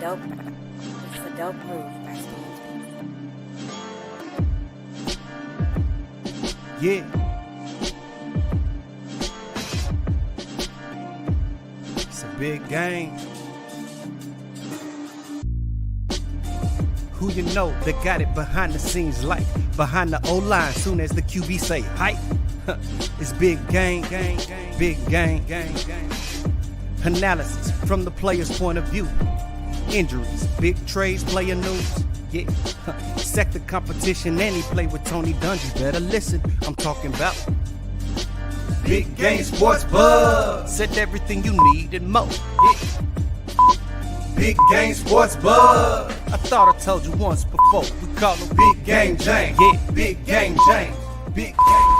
dope move by Steve. Yeah. It's a big game. Who you know that got it behind the scenes like behind the O-line soon as the QB say hype? It's big game, big game. Analysis from the player's point of view. Injuries, big trades, player news. Yeah, sector competition, and he play with Tony Dungy. Better listen, I'm talking about Big Game Sports Buzz. Said everything you need and more. Yeah. Big Game Sports Buzz. I thought I told you once before. We call him Big Game James. Yeah, Big Game James. Big Game.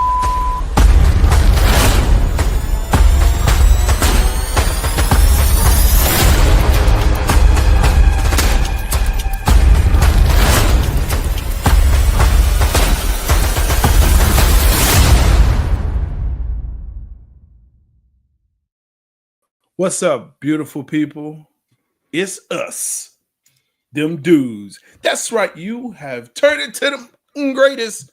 What's up, beautiful people? It's us, them dudes. That's right, you have turned into the greatest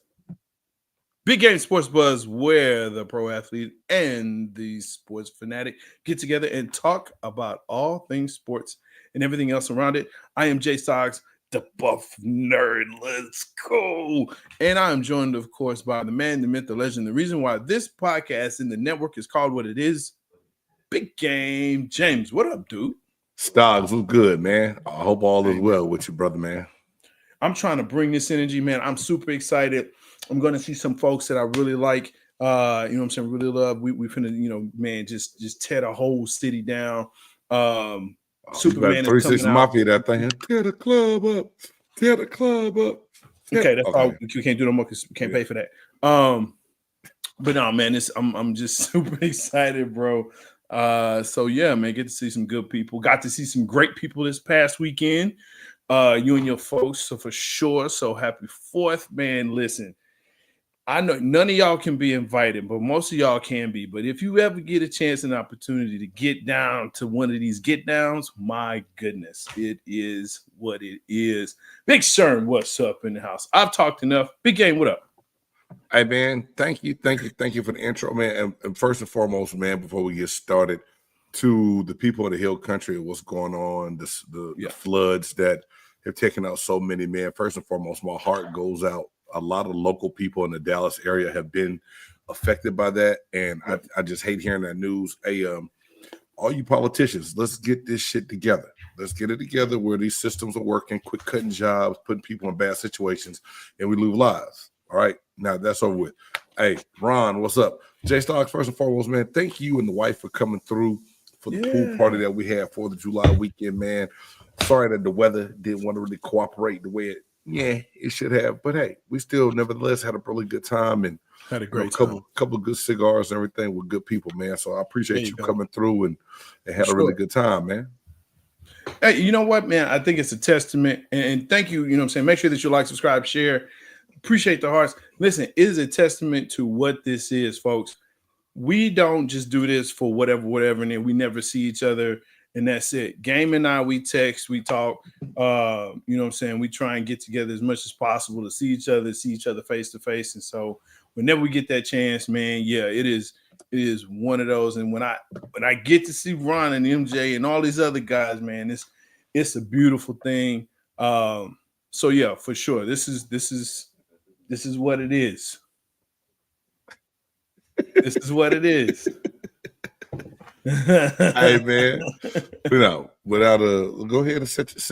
Big Game Sports Buzz, where the pro athlete and the sports fanatic get together and talk about all things sports and everything else around it. I am Jay Stogs, the buff nerd. Let's go. And I am joined, of course, by the man, the myth, the legend. The reason why this podcast in the network is called what it is, Big Game James. What up, dude? Stogs, what's good, man? I hope all is well with you, brother, man. I'm trying to bring this energy, man. I'm super excited. I'm going to see some folks that I really like, you know what I'm saying, really love. We finna, you know, man, just tear the whole city down. Superman is coming out. Mafia, that thing. Tear the club up. Tear the club up. Okay, that's all. We can't do no more because we can't pay for that. But no, man, I'm just super excited, bro. So yeah, man, get to see some good people. Got to see some great people this past weekend. You and your folks, so for sure. So happy 4th, man. Listen, I know none of y'all can be invited, but most of y'all can be. But if you ever get a chance and opportunity to get down to one of these get downs, my goodness, it is what it is. Big Sherm, what's up in the house? I've talked enough. Big Game, what up? Hey, man, thank you for the intro, man. And first and foremost, man, before we get started, to the people of the Hill Country and what's going on, the floods that have taken out so many, man. First and foremost, my heart goes out. A lot of local people in the Dallas area have been affected by that, and I just hate hearing that news. Hey, all you politicians, let's get this shit together. Let's get it together where these systems are working, quit cutting jobs, putting people in bad situations, and we lose lives. All right, now that's over with. Hey, Ron, what's up? Jay Stocks, first and foremost, man, thank you and the wife for coming through for the pool party that we had for the July weekend, man. Sorry that the weather didn't want to really cooperate the way it should have. But hey, we still nevertheless had a really good time and had a great couple of good cigars and everything with good people, man. So I appreciate you coming through and had a really good time, man. Hey, you know what, man? I think it's a testament. And thank you, you know what I'm saying? Make sure that you like, subscribe, share. Appreciate the hearts. Listen, it is a testament to what this is, folks. We don't just do this for whatever, and then we never see each other, and that's it. Game and I, we text, we talk. You know what I'm saying? We try and get together as much as possible to see each other face to face. And so whenever we get that chance, man, yeah, it is one of those. And when I get to see Ron and MJ and all these other guys, man, it's a beautiful thing. So yeah, for sure. This is what it is. This is what it is. Hey, man, without go ahead and set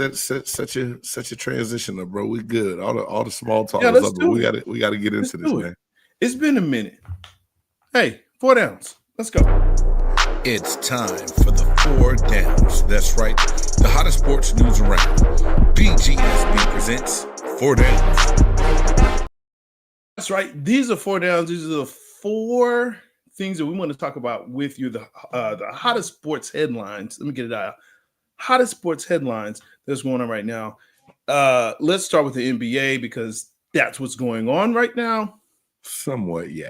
your transition up, bro. We good. All the small talk is up, but we gotta get into this, man. It's been a minute. Hey, 4 downs. Let's go. It's time for the 4 downs. That's right. The hottest sports news around. BGSB presents 4 downs. That's right. These are 4 downs. These are the 4 things that we want to talk about with you. The hottest sports headlines. Let me get it out. Hottest sports headlines that's going on right now. Let's start with the NBA because that's what's going on right now. Somewhat, yeah.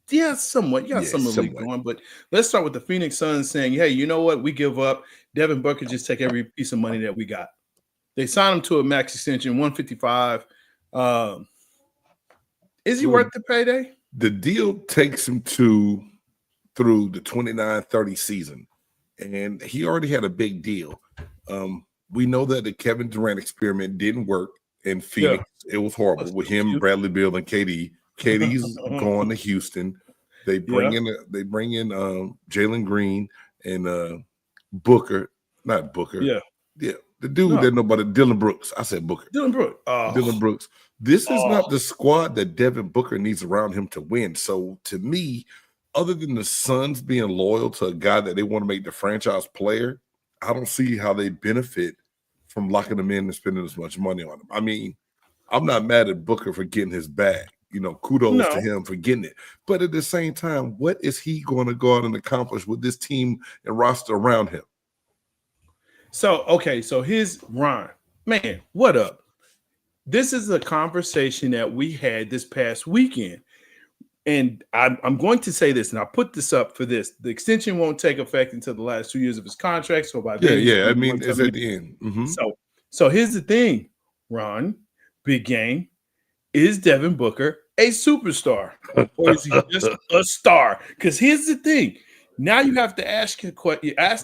Yeah, somewhat. You got some of it going, but let's start with the Phoenix Suns saying, hey, you know what? We give up. Devin Booker, just take every piece of money that we got. They signed him to a max extension, 155. Is he worth the payday? The deal takes him through the 29-30 season, and he already had a big deal. We know that the Kevin Durant experiment didn't work in Phoenix. Yeah. It was horrible with him, Bradley Beal, and KD. KD's going to Houston. They bring in Jalen Green and Booker, not Booker. Yeah. The dude that nobody, Dylan Brooks. I said Booker. Dylan Brooks. Dylan Brooks. This is not the squad that Devin Booker needs around him to win. So to me, other than the Suns being loyal to a guy that they want to make the franchise player, I don't see how they benefit from locking him in and spending as much money on him. I mean, I'm not mad at Booker for getting his bag. Kudos to him for getting it. But at the same time, what is he going to go out and accomplish with this team and roster around him? So here's Ron. Man, what up? This is a conversation that we had this past weekend. And I'm going to say this, and I'll put this up for this. The extension won't take effect until the last 2 years of his contract. So by then, I mean, it's at the end. Mm-hmm. So here's the thing, Ron, big game. Is Devin Booker a superstar, or is he just a star? Because here's the thing. Now you have to ask the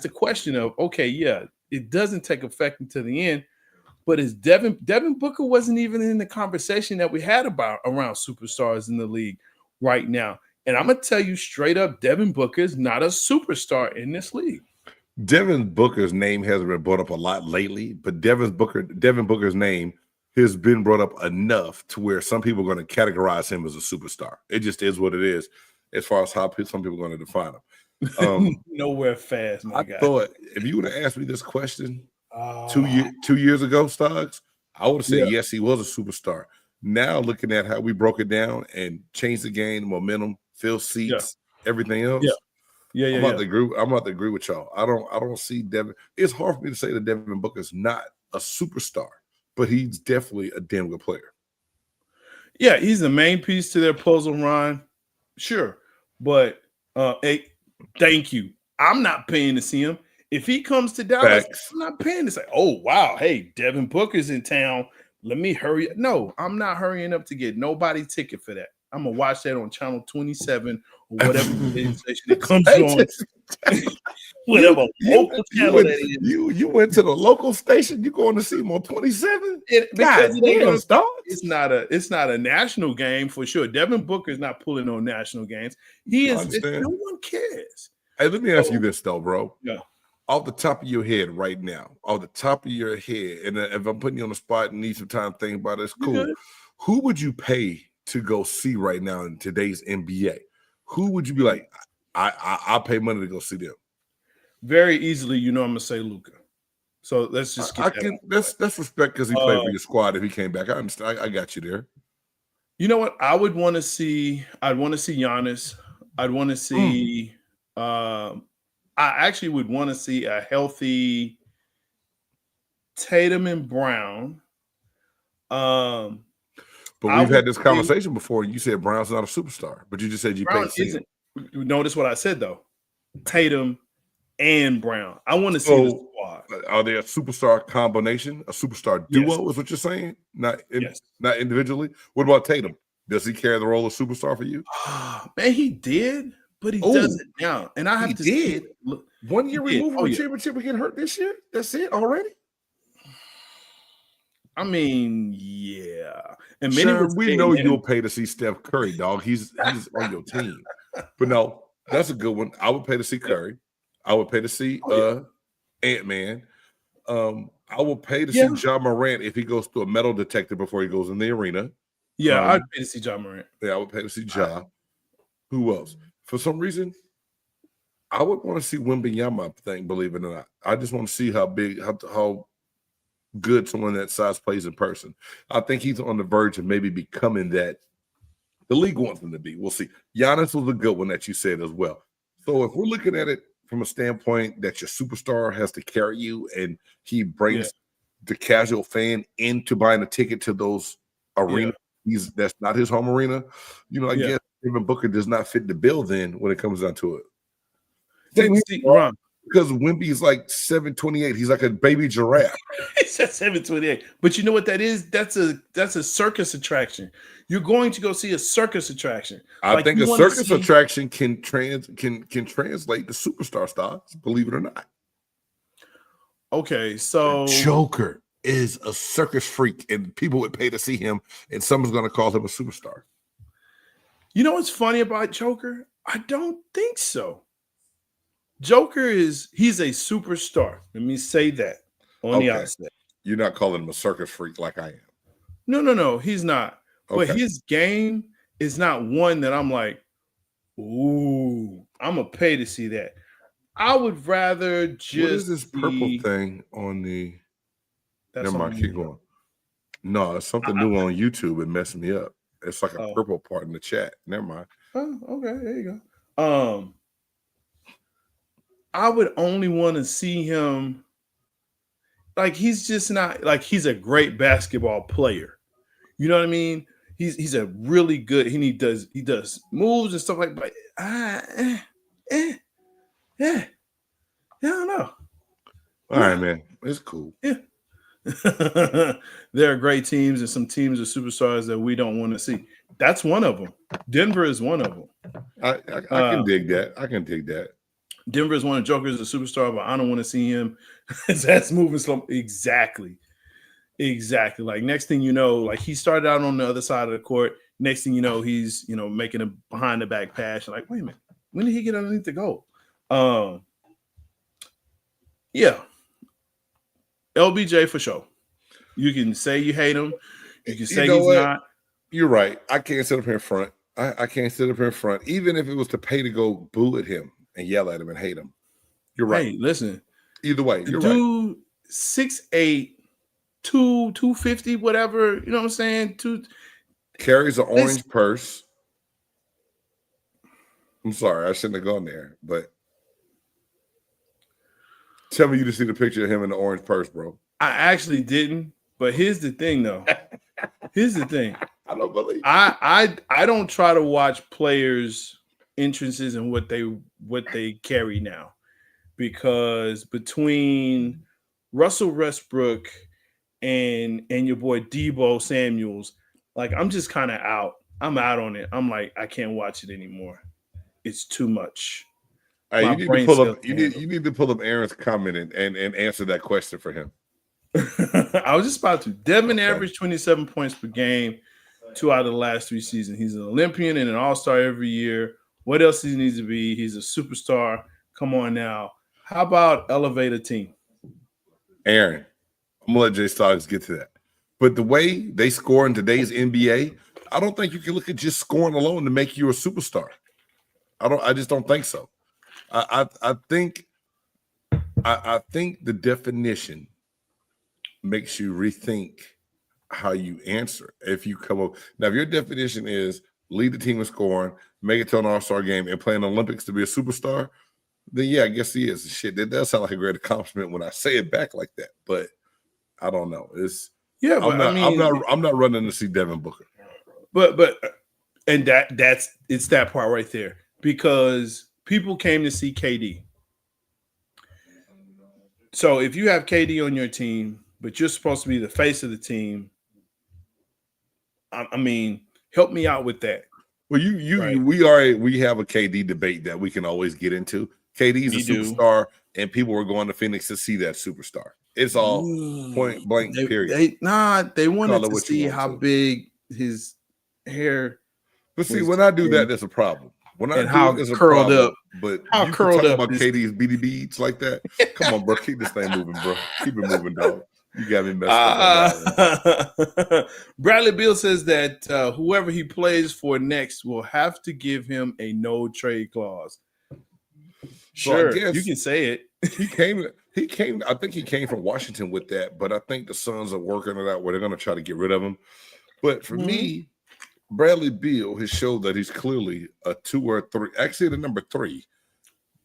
question of, okay, yeah, it doesn't take effect until the end, but is Devin Booker wasn't even in the conversation that we had about around superstars in the league right now. And I'm gonna tell you straight up, Devin Booker is not a superstar in this league. Devin Booker's name hasn't been brought up a lot lately, but Devin Booker's name has been brought up enough to where some people are going to categorize him as a superstar. It just is what it is as far as how some people are going to define him. Nowhere fast, my guy. I thought if you would have asked me this question 2 years ago, Stogs, I would have said yes, he was a superstar. Now looking at how we broke it down and changed the game, momentum, fill seats, everything else. I'm about to agree with y'all. I don't see Devin. It's hard for me to say that Devin Booker is not a superstar, but he's definitely a damn good player. Yeah, he's the main piece to their puzzle, Ron. Sure. But thank you. I'm not paying to see him. If he comes to Dallas, I'm not paying to say, oh, wow, hey, Devin Booker's in town. Let me hurry. No, I'm not hurrying up to get nobody ticket for that. I'm going to watch that on channel 27 or whatever station it comes on. Whatever local channel that is. You went to the local station. You going to see him on 27? Because it's not a national game for sure. Devin Booker is not pulling on national games. He is. No one cares. Hey, let me ask you this though, bro. Yeah. Off the top of your head right now, and if I'm putting you on the spot and need some time to think about it, it's cool. Who would you pay to go see right now in today's NBA? Who would you be like, I'll pay money to go see them? Very easily, I'm gonna say Luka. So let's just get that's respect because he played for your squad. If he came back, I understand. I got you there. You know what? I'd want to see Giannis. I'd want to see. I actually would want to see a healthy Tatum and Brown. But we've had this conversation before. You said Brown's not a superstar, but you just said you paid to see him. Notice what I said though. Tatum and Brown. I want to see the squad. Are they a superstar combination, a superstar duo? Is what you're saying? Not individually. What about Tatum? Does he carry the role of superstar for you? Man, he did, but he doesn't now. And I have to did. 1 year removed from the championship and getting hurt this year. That's it already. I mean, yeah. And we know you'll pay to see Steph Curry, dog. He's on your team. But no, that's a good one. I would pay to see Curry. I would pay to see Ant-Man. I would pay to see Ja Morant if he goes through a metal detector before he goes in the arena. Yeah, I'd pay to see Ja Morant. Yeah, I would pay to see Ja. Who else? For some reason, I would want to see Wembanyama thing, believe it or not. I just want to see how good someone that size plays in person. I think he's on the verge of maybe becoming that the league wants him to be. We'll see. Giannis was a good one that you said as well. So if we're looking at it from a standpoint that your superstar has to carry you and he brings the casual fan into buying a ticket to those arenas, that's not his home arena. I guess Devin Booker does not fit the bill then when it comes down to it. Ron, because Wemby's like 7'28". He's like a baby giraffe. It's at 7'28". But you know what that is? That's a circus attraction. You're going to go see a circus attraction. I think a circus attraction can translate to superstar stars, believe it or not. Okay, so Joker is a circus freak, and people would pay to see him, and someone's going to call him a superstar. You know what's funny about Joker? I don't think so. Joker he's a superstar. Let me say that on the outset. You're not calling him a circus freak like I am. No, he's not. Okay. But his game is not one that I'm like, ooh, I'm going to pay to see that. I would rather just What is this purple thing on the... Never mind, keep going. No, it's something new on YouTube. It messed me up. It's like a purple part in the chat. Never mind. Oh, okay, there you go. I would only want to see him like he's just not like he's a great basketball player. You know what I mean? He's a really good. He does moves and stuff like that. I don't know. All right, man. It's cool. Yeah. There are great teams and some teams of superstars that we don't want to see. That's one of them. Denver is one of them. I can dig that. I can dig that. Denver is one of Joker's a superstar, but I don't want to see him. That's moving slow. Exactly. Like next thing you know, like he started out on the other side of the court. Next thing you know, he's making a behind the back pass. You're like, wait a minute, when did he get underneath the goal? Yeah. LBJ for sure. You can say you hate him. You can say he's not. You're right. I can't sit up here in front. I can't sit up here in front, even if it was to pay to go boo at him and yell at him and hate him. You're right. Hey, listen. Either way, you're right. 6'8", 250, whatever. You know what I'm saying? Carries an orange purse. I'm sorry, I shouldn't have gone there, but tell me you didn't see the picture of him in the orange purse, bro. I actually didn't, but here's the thing, though. Here's the thing. I don't believe. I don't try to watch players' entrances and what they carry now, because between Russell Westbrook and your boy Debo Samuels, like I'm just kind of out. I'm out on it. I'm like, I can't watch it anymore. It's too much. Hey, you need to pull up Aaron's comment and answer that question for him. I was just about to. Devin averaged 27 points per game 2 out of the last 3 seasons. He's an Olympian and an all-star every year. What else he needs to be? He's a superstar. Come on now. How about elevate a team? Aaron, I'm going to let Jay Stogs get to that. But the way they score in today's NBA, I don't think you can look at just scoring alone to make you a superstar. I just don't think so. I think the definition makes you rethink how you answer. If you come up now, if your definition is lead the team in scoring, make it to an all-star game, and play in the Olympics to be a superstar, then yeah, I guess he is. Shit, that does sound like a great accomplishment when I say it back like that. But I don't know. I'm not running to see Devin Booker. But and it's that part right there, because people came to see KD. So if you have KD on your team, but you're supposed to be the face of the team, I mean, help me out with that. Well, we have a KD debate that we can always get into. KD's a superstar, and people were going to Phoenix to see that superstar. It's all point blank, period. They wanted to see how big his hair. But see, when I do that, there's a problem. When I how curled up, but how you curled up about KD's BD beads like that. Come on, bro, keep this thing moving, bro. Keep it moving, dog. You got me messed up. Bradley Beal says that whoever he plays for next will have to give him a no trade clause. Sure, so you can say it. He came. I think he came from Washington with that, but I think the Suns are working it out where they're going to try to get rid of him. But for me, Bradley Beal has showed that he's clearly a 2 or 3, actually the number 3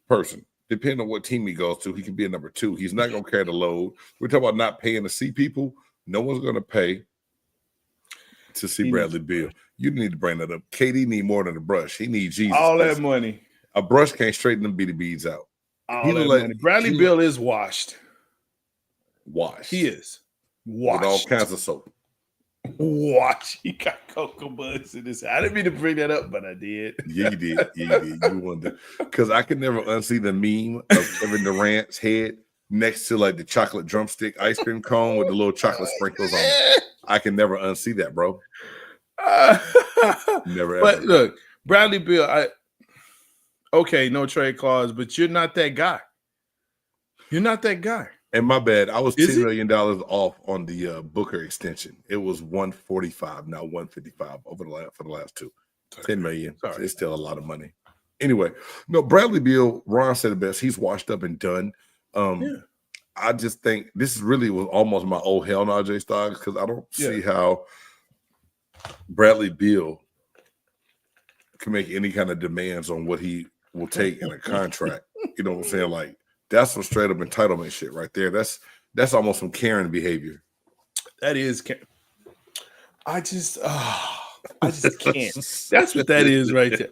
person. Depending on what team he goes to, he can be a number 2. He's not going to carry the load. We're talking about not paying to see people. No one's going to pay to see Bradley Beal. You need to bring that up. KD need more than a brush. He needs Jesus. All that money. A brush can't straighten them BD beads out. all that money. Bradley Beal is washed. Washed. He is washed. With all kinds of soap. Watch, he got cocoa buds in his. I didn't mean to bring that up, but I did. Yeah, you did. Yeah, you did. You wanted to, because I could never unsee the meme of Kevin Durant's head next to like the chocolate drumstick ice cream cone with the little chocolate sprinkles on it. I can never unsee that, bro. Never. But ever. look, Bradley Beal. Okay, no trade clause, but you're not that guy. You're not that guy. And my bad, I was $10 million off on the Booker extension. It was 145, not 155 for the last two. 10 million. Sorry. It's still a lot of money. Anyway, no, Bradley Beal, Ron said it best. He's washed up and done. I just think this really was almost my old hell now, J Stogs, because I don't see how Bradley Beal can make any kind of demands on what he will take in a contract. You know what I'm saying? Like, that's some straight up entitlement shit right there. That's almost some Karen behavior. That is Karen. I just can't. That's what that is right there.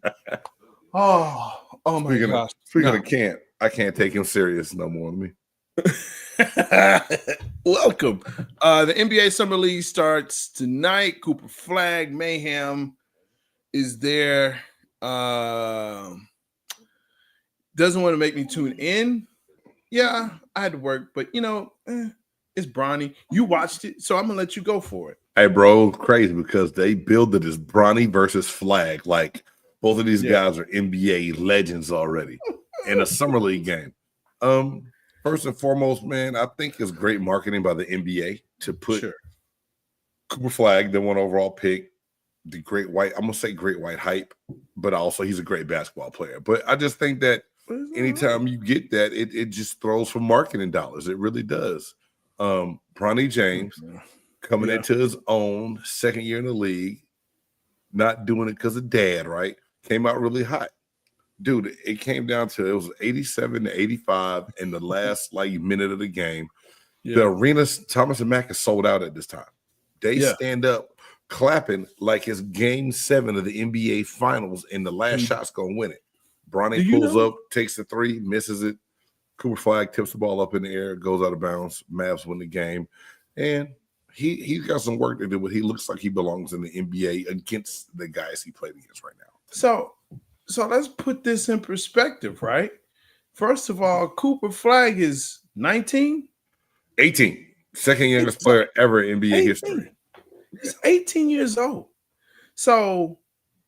Oh my gosh. Speaking of can't, I can't take him serious no more than me. Welcome. The NBA Summer League starts tonight. Cooper Flagg, Mayhem is there. Doesn't want to make me tune in. Yeah, I had to work, but it's Bronny. You watched it, so I'm gonna let you go for it. Hey, bro, crazy because they build it as Bronny versus Flagg. Like both of these guys are NBA legends already in a summer league game. First and foremost, man, I think it's great marketing by the NBA to put Cooper Flagg, the 1 overall pick, the great white. I'm gonna say great white hype, but also he's a great basketball player. But I just think that anytime you get that, it just throws for marketing dollars. It really does. Bronny James coming into his own, second year in the league, not doing it because of dad, right? Came out really hot. Dude, it came down to, it was 87 to 85 in the last minute of the game. Yeah. The arena, Thomas and Mack is sold out at this time. They stand up clapping like it's game 7 of the NBA Finals and the last shot's going to win it. Bronny pulls up, takes the 3, misses it. Cooper Flagg tips the ball up in the air, goes out of bounds. Mavs win the game. And he's got some work to do, but he looks like he belongs in the NBA against the guys he played against right now. So let's put this in perspective, right? First of all, Cooper Flagg is 19? 18. Second youngest player ever in NBA 18. history. He's 18 years old. So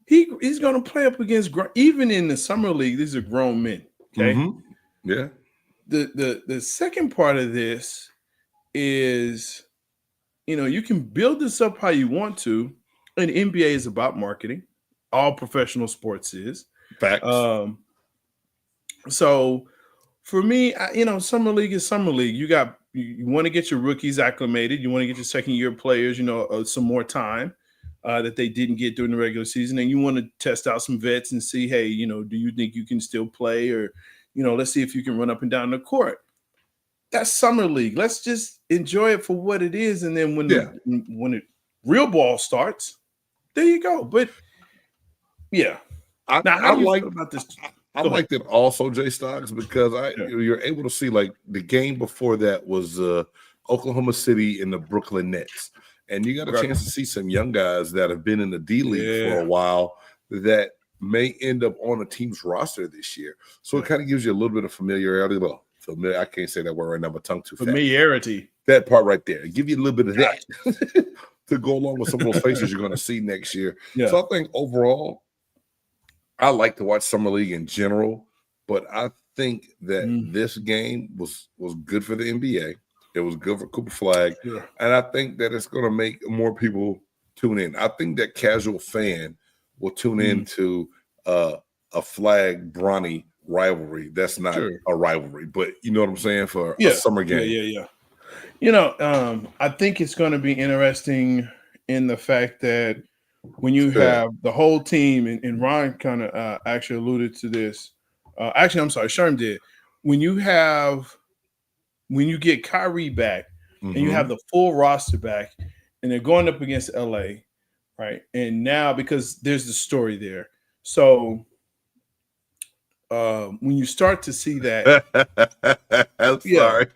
he's going to play up against, even in the summer league, these are grown men, okay? Mm-hmm. Yeah. The second part of this is, you can build this up how you want to, and NBA is about marketing. All professional sports is. Facts. So for me, summer league is summer league. You want to get your rookies acclimated. You want to get your second year players, some more time that they didn't get during the regular season. And you want to test out some vets and see, hey, do you think you can still play? Or, let's see if you can run up and down the court. That's summer league. Let's just enjoy it for what it is. And then when the real ball starts, there you go. But I like about this. I liked it also, J Stogs, because you're able to see the game before that was Oklahoma City and the Brooklyn Nets, and you got a chance to see some young guys that have been in the D League for a while that may end up on a team's roster this year. So it kind of gives you a little bit of familiarity. Well, I can't say that word right now. My tongue too fast. Familiarity. That part right there. Give you a little bit of that to go along with some of those faces you're going to see next year. Yeah. So I think overall, I like to watch Summer League in general, but I think that this game was good for the NBA. It was good for Cooper Flagg, and I think that it's going to make more people tune in. I think that casual fan will tune into a Flagg Bronny rivalry. That's not a rivalry, but you know what I'm saying, for a summer game. I think it's going to be interesting in the fact that when you have the whole team, and Ron kind of actually alluded to this. Actually, I'm sorry, Sherm did. When you get Kyrie back and you have the full roster back, and they're going up against LA, right? And now, because there's the story there. So when you start to see that, I'm sorry.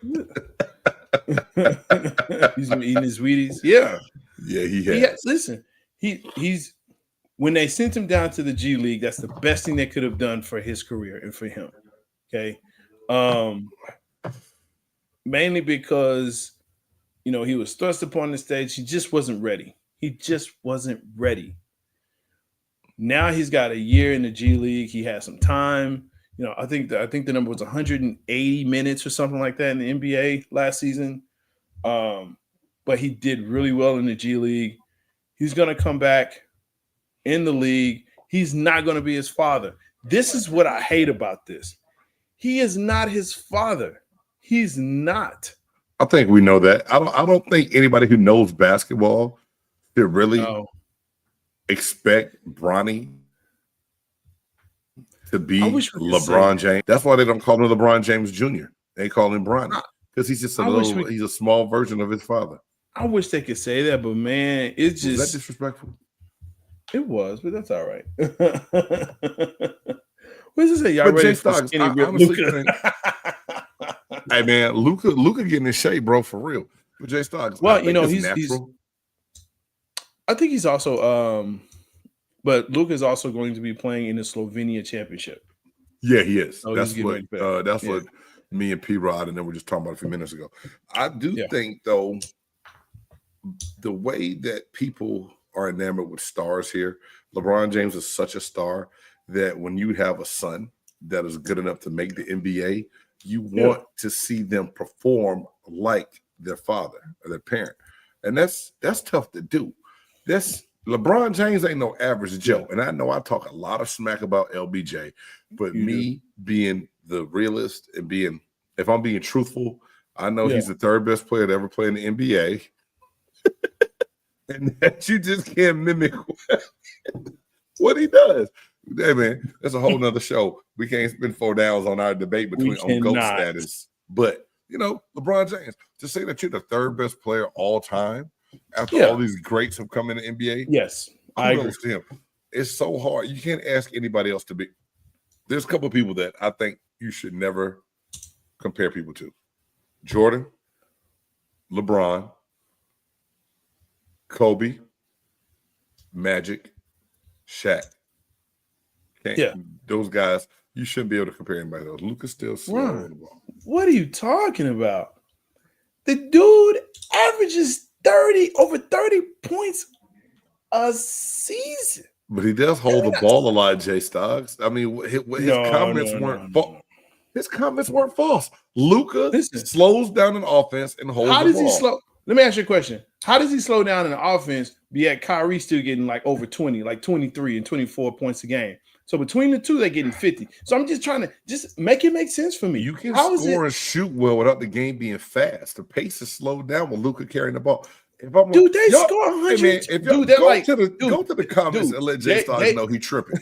He's been eating his Wheaties. Yeah, he has. Listen, he's when they sent him down to the G League, that's the best thing they could have done for his career and for him. Okay, mainly because he was thrust upon the stage. He just wasn't ready. Now he's got a year in the G League. He has some time. I think the number was 180 minutes or something like that in the NBA last season. But he did really well in the G League. He's going to come back in the league. He's not going to be his father. This is what I hate about this. He is not his father. He's not. I think we know that. I don't think anybody who knows basketball should really expect Bronny to be LeBron James. That's why they don't call him LeBron James Jr. They call him Bronny because he's just he's a small version of his father. I wish they could say that, but man, it's just was that disrespectful. It was, but that's all right. What does it say? Y'all ready for skinny Luka? Hey man, Luka getting in shape, bro, for real. But Jay Stogs, well, he's I think he's also but Luka is also going to be playing in the Slovenia championship. Yeah, he is. So that's what me and P Rod and then we were just talking about a few minutes ago. I do think though, the way that people are enamored with stars here, LeBron James is such a star that when you have a son that is good enough to make the NBA, you want to see them perform like their father or their parent. And that's tough to do. LeBron James ain't no average Joe. And I know I talk a lot of smack about LBJ, but being the realist and if I'm being truthful, I know he's the third best player to ever play in the NBA. And that you just can't mimic what he does. Hey man, that's a whole nother show. We can't spend 4 downs on our debate between GOAT status. But LeBron James, to say that you're the third best player all time after all these greats have come in the NBA. Yes, I agree. To him. It's so hard. You can't ask anybody else to be. There's a couple of people that I think you should never compare people to. Jordan, LeBron, Kobe, Magic, Shaq. Those guys, you shouldn't be able to compare anybody else. Luka's still slow on the ball. What are you talking about? The dude averages over 30 points a season. But he does hold the ball a lot, Jay Stogs. I mean, his comments weren't false. His comments weren't false. Luka slows down an offense and holds the ball. How does he slow? Let me ask you a question. How does he slow down in the offense, yet Kyrie still getting like over 20, like 23 and 24 points a game? So between the two, they're getting 50. So I'm just trying to make it make sense for me. You can score and shoot well without the game being fast. The pace is slowed down with Luka carrying the ball. Dude, they score 100. Hey man, if y'all go to the comments and let Jay Stogs know he tripping.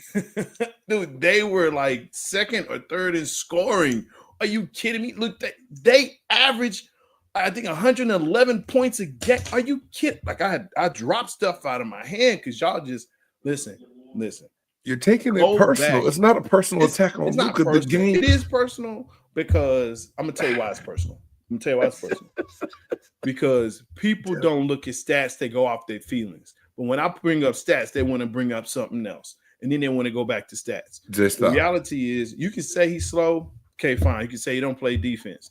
Dude, they were like second or third in scoring. Are you kidding me? Look, they averaged, I think, 111 points a game. Are you kidding? Like I dropped stuff out of my hand because y'all just listen. You're taking it personal. It's not a personal attack on Luka. The game. It is personal because I'm gonna tell you why it's personal. Because people don't look at stats; they go off their feelings. But when I bring up stats, they want to bring up something else, and then they want to go back to stats. The reality is, you can say he's slow. Okay, fine. You can say he don't play defense,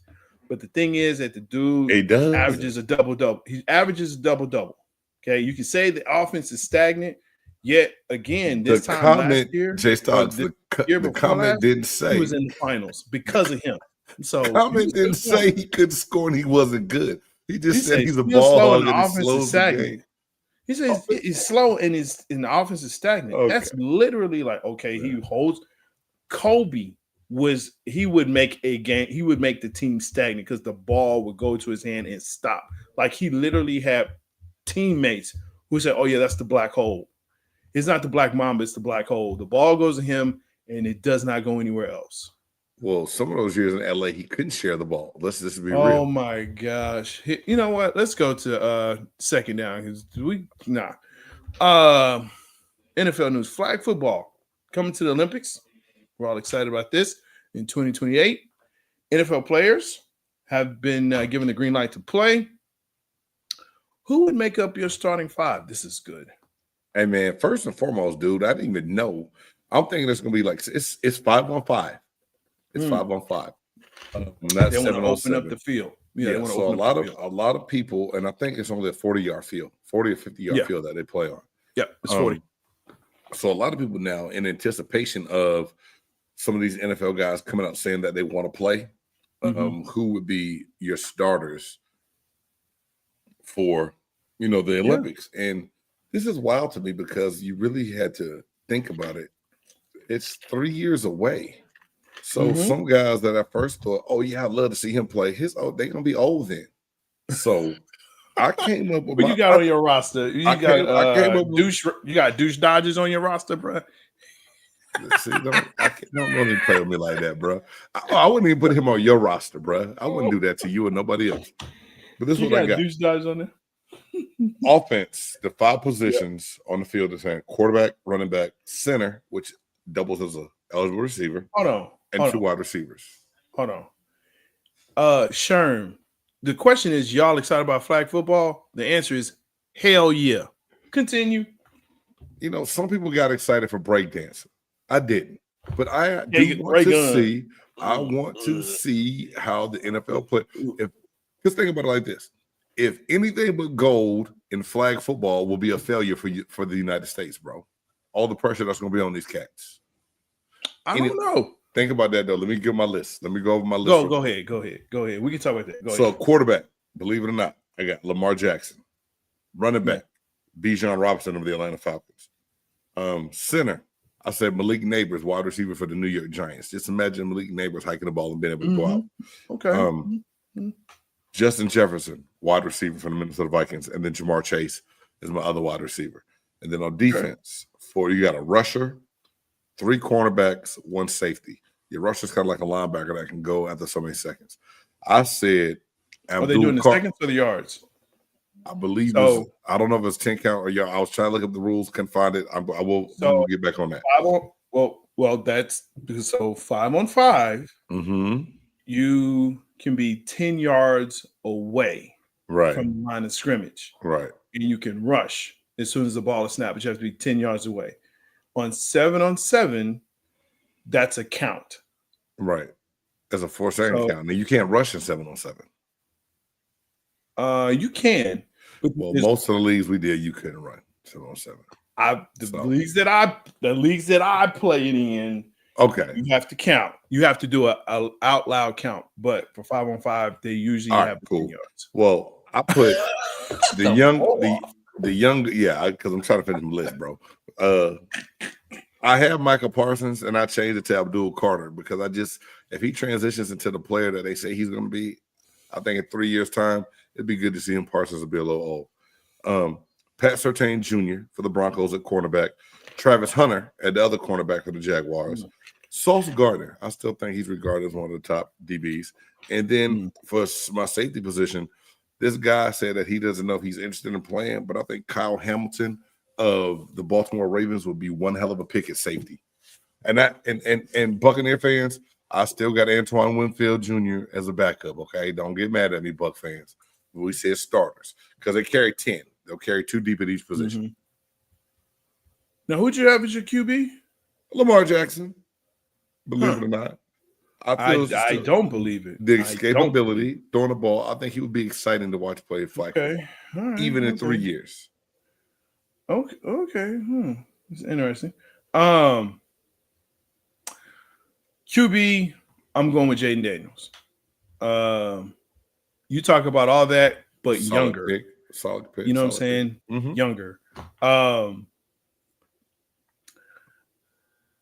but the thing is that the dude averages a double-double. He averages a double-double. Okay, you can say the offense is stagnant. Yet again, this time last year, Jay Stogs, the comment didn't say he was in the finals because of him. So the comment didn't say he couldn't score and he wasn't good. He just said he's a ball hog and he slows the game. He says he's slow and the offense is stagnant. Okay. That's literally like, he holds. Kobe would make a game. He would make the team stagnant because the ball would go to his hand and stop. Like he literally had teammates who said, "Oh yeah, that's the black hole." It's not the black mamba, it's the black hole. The ball goes to him, and it does not go anywhere else. Well, some of those years in LA, he couldn't share the ball. Let's just be real. Oh my gosh! You know what? Let's go to second down because NFL news: flag football coming to the Olympics. We're all excited about this in 2028. NFL players have been given the green light to play. Who would make up your starting five? This is good. Hey, man, first and foremost, dude, I didn't even know. I'm thinking it's going to be like, it's 5-on-5. It's 5-on-5. Not they want to open 7-on-7. up the field. Yeah, so a lot of people, and I think it's only a 40-yard field, 40 or 50-yard field that they play on. Yeah, it's 40. So a lot of people now, in anticipation of some of these NFL guys coming out saying that they want to play, who would be your starters for, the Olympics? And this is wild to me because you really had to think about it. It's 3 years away. So some guys that I first thought, oh yeah, I'd love to see him play. They're gonna be old then. So I came up with. What you got on your roster? You got douche Dodgers on your roster, bro. See, don't really play with me like that, bro. I wouldn't even put him on your roster, bro. I wouldn't do that to you and nobody else. But this is what I got. Douche Dodgers on there. Offense, the 5 positions on the field is saying quarterback, running back, center, which doubles as a eligible receiver. Hold on. And 2 wide receivers. Hold on. Sherm, the question is, y'all excited about flag football? The answer is hell yeah. Continue. Some people got excited for breakdancing. I didn't. But I want to see how the NFL play. Just think about it like this. If anything but gold in flag football will be a failure for the United States, bro. All the pressure that's going to be on these cats. I don't know. Think about that, though. Let me give my list. Let me go over my list. Go ahead. We can talk about that. Go ahead. Quarterback, believe it or not, I got Lamar Jackson. Running back, Bijan Robinson of the Atlanta Falcons. Center, I said Malik Neighbors, wide receiver for the New York Giants. Just imagine Malik Neighbors hiking the ball and being able to go out. Okay. Justin Jefferson, wide receiver for the Minnesota Vikings. And then Jamar Chase is my other wide receiver. And then on defense, you got a rusher, 3 cornerbacks, 1 safety. Your rusher's kind of like a linebacker that can go after so many seconds. I said, are they doing the seconds or the yards? I believe I don't know if it's 10 count or yard. I was trying to look up the rules, couldn't find it. I will get back on that. That's so 5-on-5. You can be 10 yards away from the line of scrimmage. Right. And you can rush as soon as the ball is snapped, but you have to be 10 yards away. On 7-on-7, that's a count. Right. That's a 4-second count. Now you can't rush in 7-on-7. You can. But most of the leagues we did, you couldn't run 7-on-7. The leagues that I played in, okay, you have to count. You have to do a out loud count. But for 5-on-5, they usually have 10 yards. Well, I put the young, because I'm trying to finish my list, bro. I have Micah Parsons, and I changed it to Abdul Carter because if he transitions into the player that they say he's going to be, I think in 3 years' time, it'd be good to see him. Parsons will be a little old. Pat Surtain Jr. for the Broncos at cornerback. Travis Hunter at the other cornerback for the Jaguars. Sauce Gardner, I still think he's regarded as one of the top DBs. And then for my safety position, this guy said that he doesn't know if he's interested in playing, but I think Kyle Hamilton of the Baltimore Ravens would be one hell of a pick at safety. And Buccaneer fans, I still got Antoine Winfield Jr. as a backup, okay? Don't get mad at me, Buck fans. We said starters because they carry 10. They'll carry 2 deep at each position. Now, who'd you have as your QB? Lamar Jackson. Believe it or not. I don't believe it. The escapability, throwing the ball, I think he would be exciting to watch play flag football, even in 3 years. Okay. It's interesting. QB, I'm going with Jaden Daniels. You talk about all that, but solid younger. Solid pick. You know what I'm saying? Younger.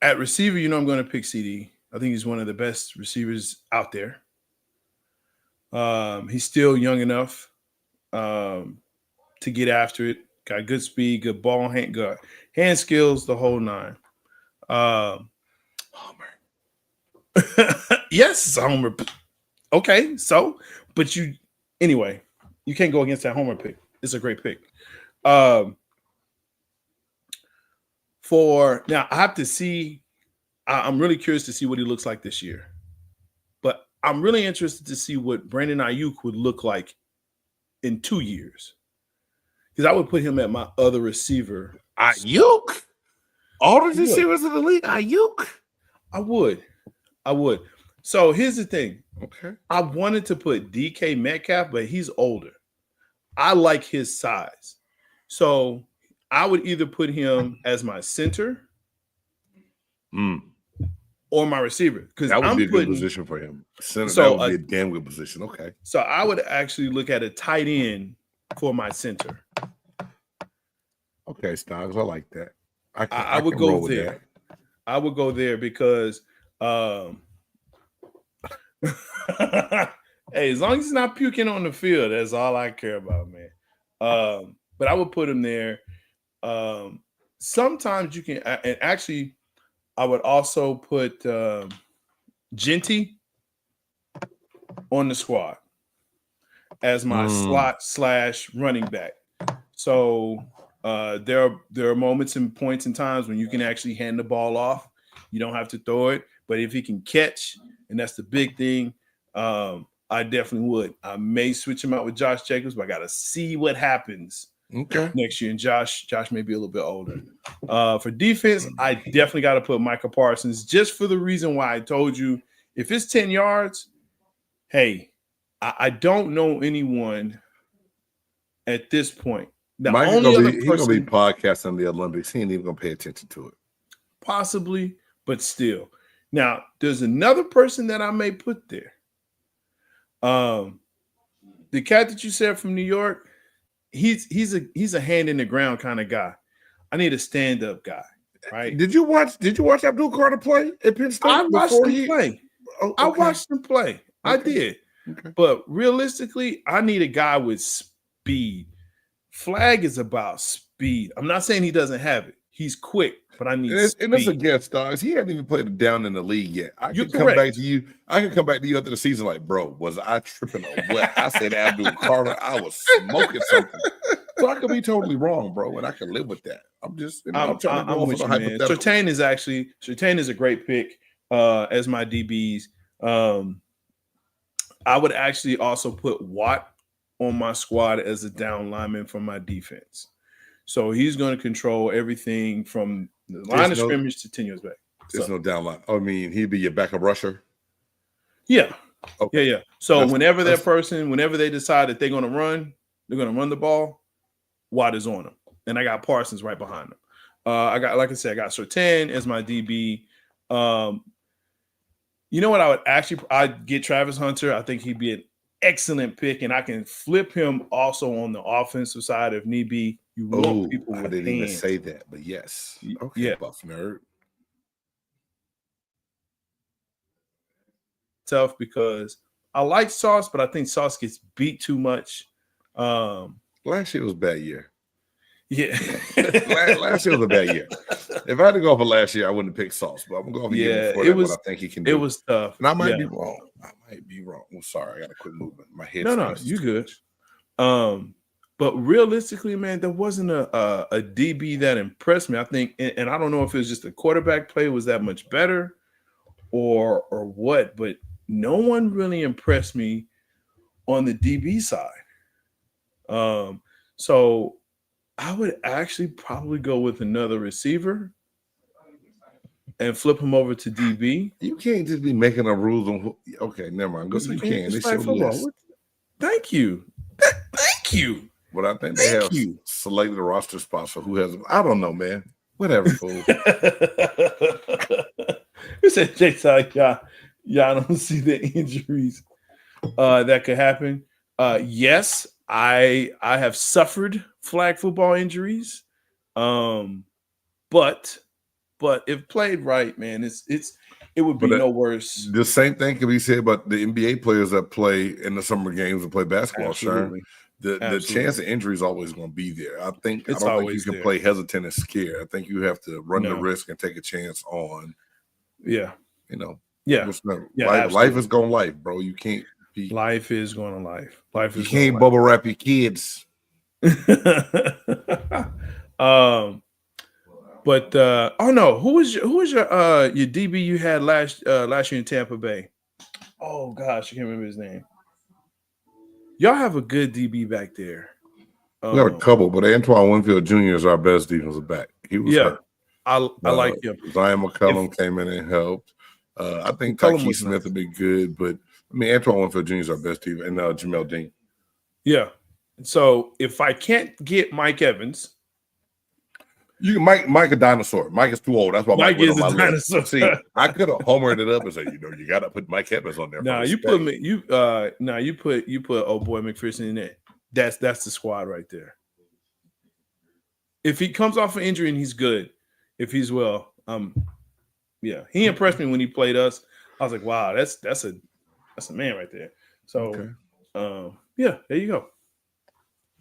At receiver, I'm going to pick CD. I think he's one of the best receivers out there. He's still young enough to get after it. Got good speed, good ball hand skills, the whole 9. Homer. Yes, Homer. Okay, but you can't go against that Homer pick. It's a great pick. I have to see I'm really curious to see what he looks like this year. But I'm really interested to see what Brandon Ayuk would look like in 2 years. Because I would put him at my other receiver. Ayuk? All the receivers in the league? Ayuk? I would. So here's the thing. Okay. I wanted to put DK Metcalf, but he's older. I like his size. So I would either put him as my center or my receiver. Because that would be a good position for him. Center, so, that would be a damn good position. Okay. So I would actually look at a tight end for my center. Okay, Stogs, I like that. I would go there. I would go there because hey, as long as he's not puking on the field, that's all I care about, man. But I would put him there. Sometimes you can, and actually, I would also put Genty on the squad as my slot / running back. So there are moments and points and times when you can actually hand the ball off. You don't have to throw it, but if he can catch, and that's the big thing, I definitely would. I may switch him out with Josh Jacobs, but I got to see what happens next year. And Josh may be a little bit older. For defense, I definitely got to put Micah Parsons, just for the reason why I told you, if it's 10 yards, hey, I don't know anyone at this point. The only other he's gonna be podcasting the Olympics. He ain't even gonna pay attention to it. Possibly, but still. Now, there's another person that I may put there. The cat that you said from New York, he's a hand in the ground kind of guy. I need a stand-up guy, right? Did you watch Abdul Carter play at Penn State? I watched him play. Oh, okay. I watched him play. Okay. I did. Okay. But realistically, I need a guy with speed. Flagg is about speed. I'm not saying he doesn't have it. He's quick, but I need speed. And it's against Stogs. He hadn't even played it down in the league yet. I can come back to you after the season like, bro, was I tripping or what? I said Abdul Carter. I was smoking something. So I could be totally wrong, bro, and I can live with that. I'm just, I'm trying to go with you, man. Surtain is a great pick as my DBs. I would actually also put Watt on my squad as a down lineman for my defense. So he's going to control everything from the line of scrimmage to 10 yards back. There's no down line. I mean, he'd be your backup rusher. Yeah. Okay. Yeah. So whenever they decide that they're going to run the ball, Watt is on them. And I got Parsons right behind them. I got Surtain as my DB. You know what? I'd get Travis Hunter. I think he'd be an excellent pick, and I can flip him also on the offensive side if need be. You want people with I didn't hands. even say that, but yes. Okay, yeah. Buff nerd. Tough because I like Sauce, but I think Sauce gets beat too much. Last year was a bad year. Yeah. last year was a bad year. If I had to go for last year, I wouldn't pick Sauce, but I'm going to give him what I think he can do. It was tough. And I might be wrong. I'm sorry. I got to quit moving. My head. No, you good. But realistically, man, there wasn't a DB that impressed me. I think, and I don't know if it was just the quarterback play was that much better or what, but no one really impressed me on the DB side. So I would actually probably go with another receiver and flip him over to DB. You can't just be making a rules on. Okay, never mind. You can. It's your list. Thank you. Thank you. But I think they have selected a roster spot for who has. I don't know, man. Whatever, fool. You said Jason, y'all don't see the injuries that could happen. Yes, I have suffered flag football injuries, but if played right, man, it would be no worse. The same thing can be said about the NBA players that play in the summer games and play basketball. Absolutely. Sure. The chance of injury is always going to be there. I don't think you can play hesitant and scared. I think you have to run the risk and take a chance on. Yeah. Life is going life, bro. You can't be. Life is going to life. You can't bubble wrap your kids. But who was your DB you had last year in Tampa Bay? Oh gosh, I can't remember his name. Y'all have a good DB back there. We have a couple, but Antoine Winfield Jr. is our best defensive back. He was hurt. I like him. Zion McCullum came in and helped. I think Tyke Smith would be good, but I mean Antoine Winfield Jr. is our best defense, and Jamel Dean. Yeah. So if I can't get Mike Evans, you can Mike a dinosaur. Mike is too old. That's why Mike is a dinosaur. See, I could have homered it up and said, you got to put Mike Evans on there. No, you put me. You put oh boy McPherson in there. That's the squad right there. If he comes off an injury and he's good, if he's well, he impressed me when he played us. I was like, wow, that's a man right there. So, there you go.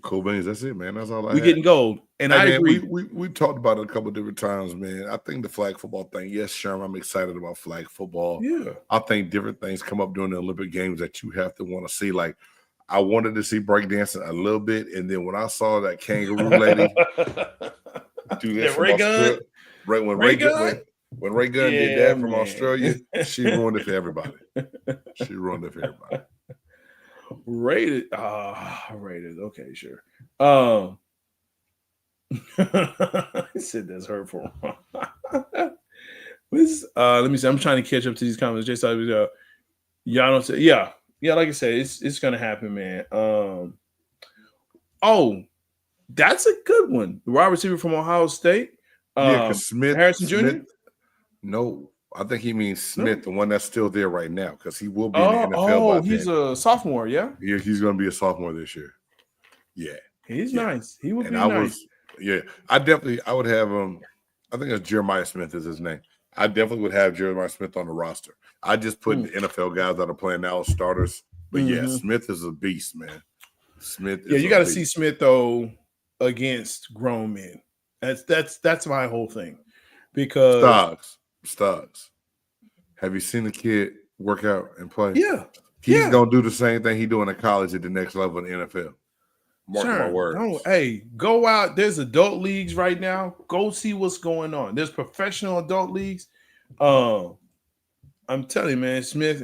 Cool beans. That's it, man. That's all we getting gold, and I agree. We talked about it a couple of different times, man. I think the flag football thing. Yes, Sherm, I'm excited about flag football. Yeah, I think different things come up during the Olympic Games that you have to want to see. Like, I wanted to see breakdancing a little bit, and then when I saw that kangaroo lady do that from Australia, when Ray Gunn did that from Australia, she ruined it for everybody. Rated. Okay, sure. He said that's hurtful. Let me see. I'm trying to catch up to these comments. Just y'all don't say, yeah. Like I said, it's gonna happen, man. That's a good one. The wide receiver from Ohio State. Because Harrison Jr. No, I think he means Smith, the one that's still there right now, because he will be in the NFL. Oh, he's a sophomore, yeah? Yeah, he's going to be a sophomore this year. Yeah. He's nice. He would be nice. I would have him. I think it's Jeremiah Smith is his name. I definitely would have Jeremiah Smith on the roster. I just put the NFL guys that are playing now as starters. But Smith is a beast, man. You got to see Smith, though, against grown men. That's my whole thing. Because Stogs. Have you seen the kid work out and play? Yeah. He's going to do the same thing he's doing in college at the next level in the NFL. Mark my words. Go out. There's adult leagues right now. Go see what's going on. There's professional adult leagues. I'm telling you, man, Smith,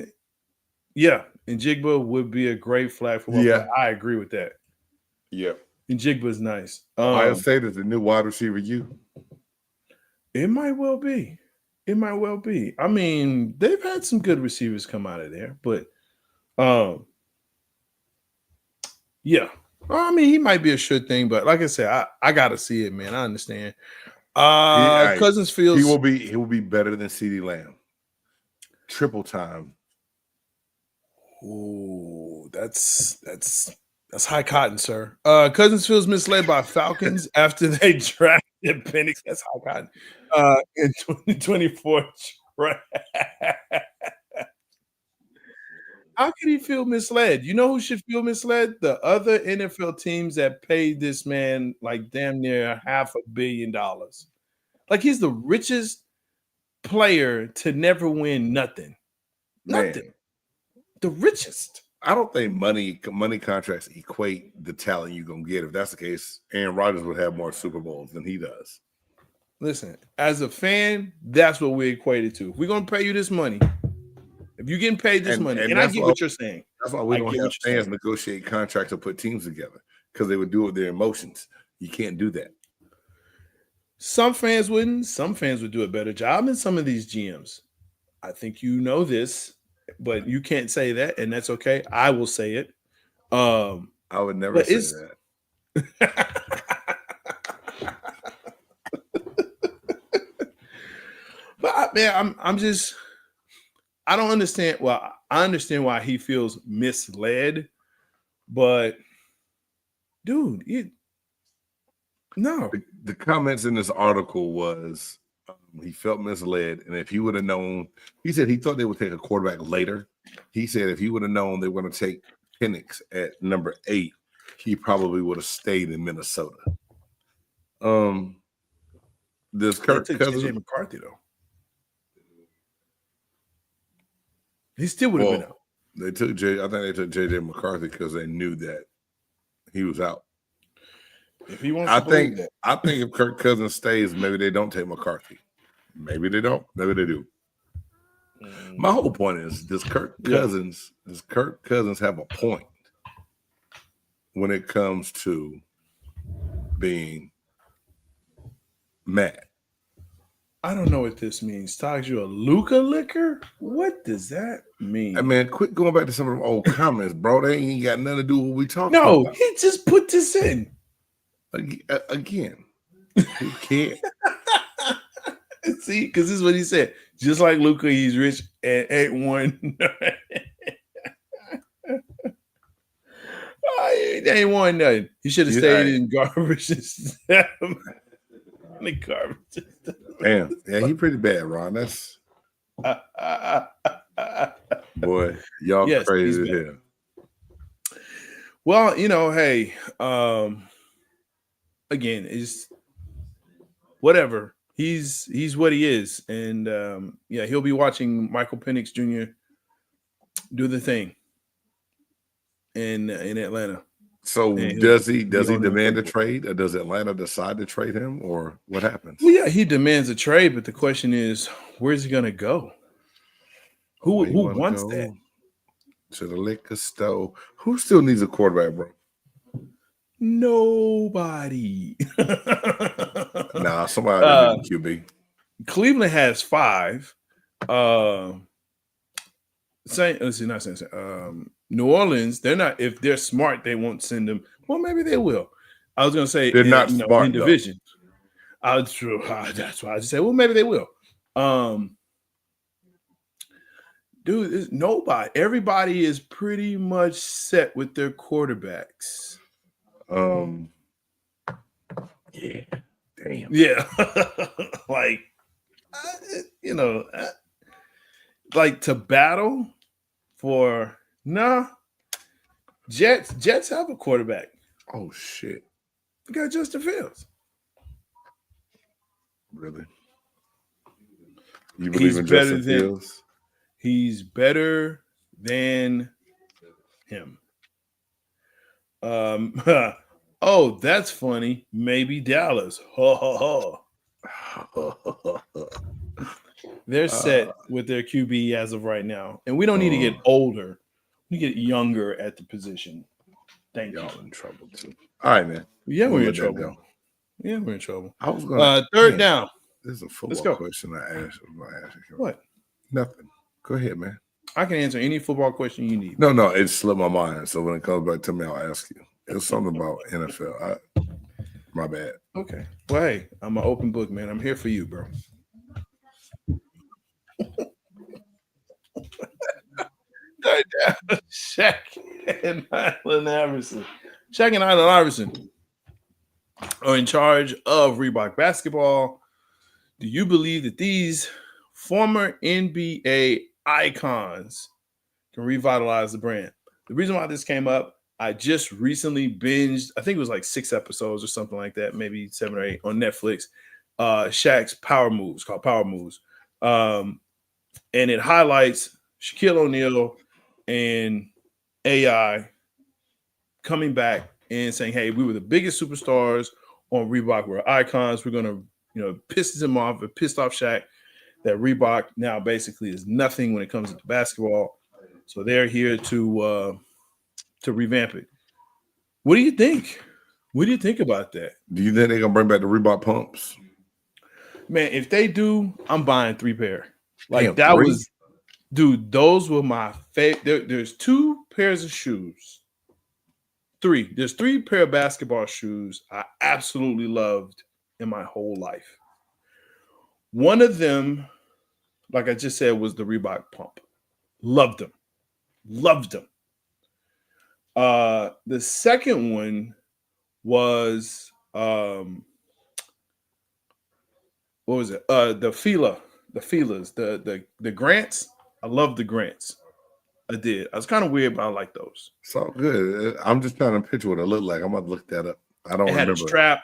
and Jigba would be a great flag football player. I agree with that. Yeah. And Jigba's nice. Ohio State is the new wide receiver It might well be. I mean, they've had some good receivers come out of there, but I mean, he might be a sure thing, but like I said, I gotta see it, man. I understand. Cousins feels he will be better than CeeDee Lamb. Triple time. Oh, that's high cotton, sir. Cousins feels misled by Falcons after they drafted Penix. That's high cotton. In 2024 draft. How could he feel misled? You know who should feel misled? The other NFL teams that paid this man like damn near $500 million. Like, he's the richest player to never win nothing. Nothing. The richest. I don't think money contracts equate the talent you're going to get. If that's the case, Aaron Rodgers would have more Super Bowls than he does. Listen, as a fan, that's what we equate it to. If we're going to pay you this money, if you're getting paid this money, and I get what you're saying. That's why we don't have fans negotiate contracts or put teams together, because they would do it with their emotions. You can't do that. Some fans wouldn't. Some fans would do a better job than some of these GMs. I think you know this, but you can't say that, and that's okay. I will say it. I would never say that. But man, I don't understand. Well, I understand why he feels misled, but dude, no. The comments in this article was he felt misled, and if he would have known, he said he thought they would take a quarterback later. He said if he would have known they were going to take Penix at number 8, he probably would have stayed in Minnesota. Does Kirk Cousins JJ McCarthy though? He still would have been out. I think they took JJ McCarthy because they knew that he was out. If he wants I to believe think that. if Kirk Cousins stays, maybe they don't take McCarthy. Maybe they don't. Maybe they do. My whole point is, does Kirk Cousins have a point when it comes to being mad? I don't know what this means. Stogs, you a Luka licker? What does that mean? I mean, quit going back to some of them old comments, bro. They ain't got nothing to do with what we talking No, about. he just put this in. Again, he can't. See, because this is what he said. Just like Luka, he's rich and ain't won. They ain't won nothing. He should have stayed in garbage instead of the garbage. Damn, yeah, he pretty bad, Ron. That's boy, y'all crazy as hell. Well, hey, again, it's whatever. He's what he is, and he'll be watching Michael Penix Jr. do the thing in Atlanta. So does he demand a trade, or does Atlanta decide to trade him, or what happens? Well, yeah, he demands a trade, but the question is, where's he gonna go? Who wants that? To the liquor store. Who still needs a quarterback, bro? Nobody. Nah, somebody needs a QB. Cleveland has 5. New Orleans, they're not. If they're smart, they won't send them. Well, maybe they will. I was gonna say they're not smart in division. That's why I just said, well, maybe they will. Dude, nobody. Everybody is pretty much set with their quarterbacks. Yeah. Damn. Yeah. Like, like to battle for Jets have a quarterback. Oh shit. You got Justin Fields. Really? You believe in Justin Fields? He's better than him. Oh, that's funny. Maybe Dallas. They're set with their QB as of right now. And we don't need to get older. We get younger at the position. Thank you. Y'all in trouble too. All right, man. Yeah, we're in trouble. Yeah, we're in trouble. I was going third down. This is a football question I asked. What? Nothing. Go ahead, man. I can answer any football question you need. No, it slipped my mind. So when it comes back to me, I'll ask you. It was something about NFL. My bad. Okay. Well, hey, I'm an open book, man. I'm here for you, bro. Shaq and Allen Iverson. Shaq and Allen Iverson are in charge of Reebok basketball. Do you believe that these former NBA icons can revitalize the brand? The reason why this came up, I just recently binged, I think it was like 6 episodes or something like that, maybe 7 or 8 on Netflix. Shaq's Power Moves, called Power Moves. And it highlights Shaquille O'Neal and AI coming back and saying, hey, we were the biggest superstars on Reebok. We're icons. We're going to, piss them off. It pissed off Shaq that Reebok now basically is nothing when it comes to basketball. So they're here to revamp it. What do you think? What do you think about that? Do you think they're going to bring back the Reebok pumps? Man, if they do, I'm buying 3 pair. Like, damn, that 3? was, dude, those were my favorite. There's 2 pairs of shoes. 3. There's 3 pair of basketball shoes I absolutely loved in my whole life. One of them, like I just said, was the Reebok pump. Loved them. The second one was what was it? The Filas, the Grants. I love the Grants. I did. I was kind of weird, but I like those. It's all good. I'm just trying to picture what it looked like. I'm about to look that up. I don't remember. It had a strap.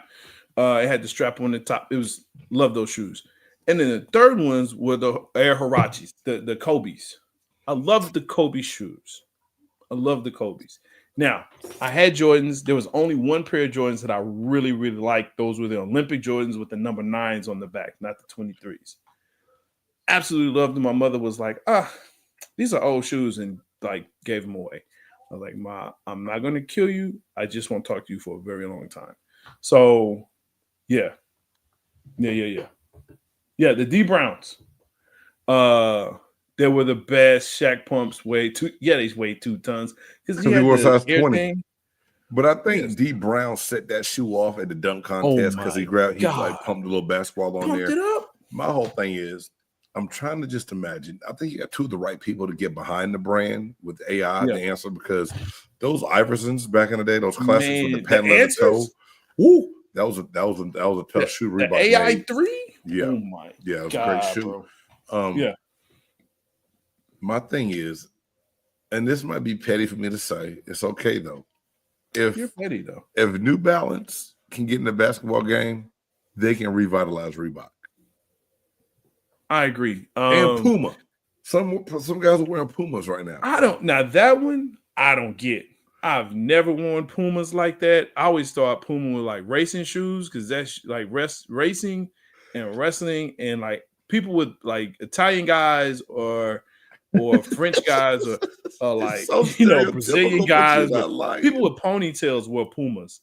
It had the strap on the top. It was, love those shoes. And then the third ones were the Air Huaraches, the Kobe's. I love the Kobe shoes. I love the Kobe's. Now, I had Jordans. There was only one pair of Jordans that I really, really liked. Those were the Olympic Jordans with the number 9s on the back, not the 23s. Absolutely loved them. My mother was like, these are old shoes, and like gave them away. I was like, Ma, I'm not going to kill you. I just want to talk to you for a very long time. So, yeah. Yeah, the D Browns. They were the best. Shaq pumps they weighed 2 tons. Because he wore size 20. Thing. But I think D Brown set that shoe off at the dunk contest because he pumped a little basketball on there. It up. My whole thing is, I'm trying to just imagine. I think you got 2 of the right people to get behind the brand with AI to answer, because those Iversons back in the day, those classics with the patent leather toe. Woo! That was a tough shoe. Reebok the AI 3? Yeah. Oh my it was God, a great shoe. Bro. My thing is, and this might be petty for me to say, it's okay though. You're petty though. If New Balance can get in the basketball game, they can revitalize Reebok. I agree. And Puma. Some guys are wearing Pumas right now. That one I don't get. I've never worn Pumas like that. I always thought Puma were like racing shoes, because that's like racing and wrestling, and like people with like Italian guys or French guys or like Brazilian guys. People with ponytails wore Pumas.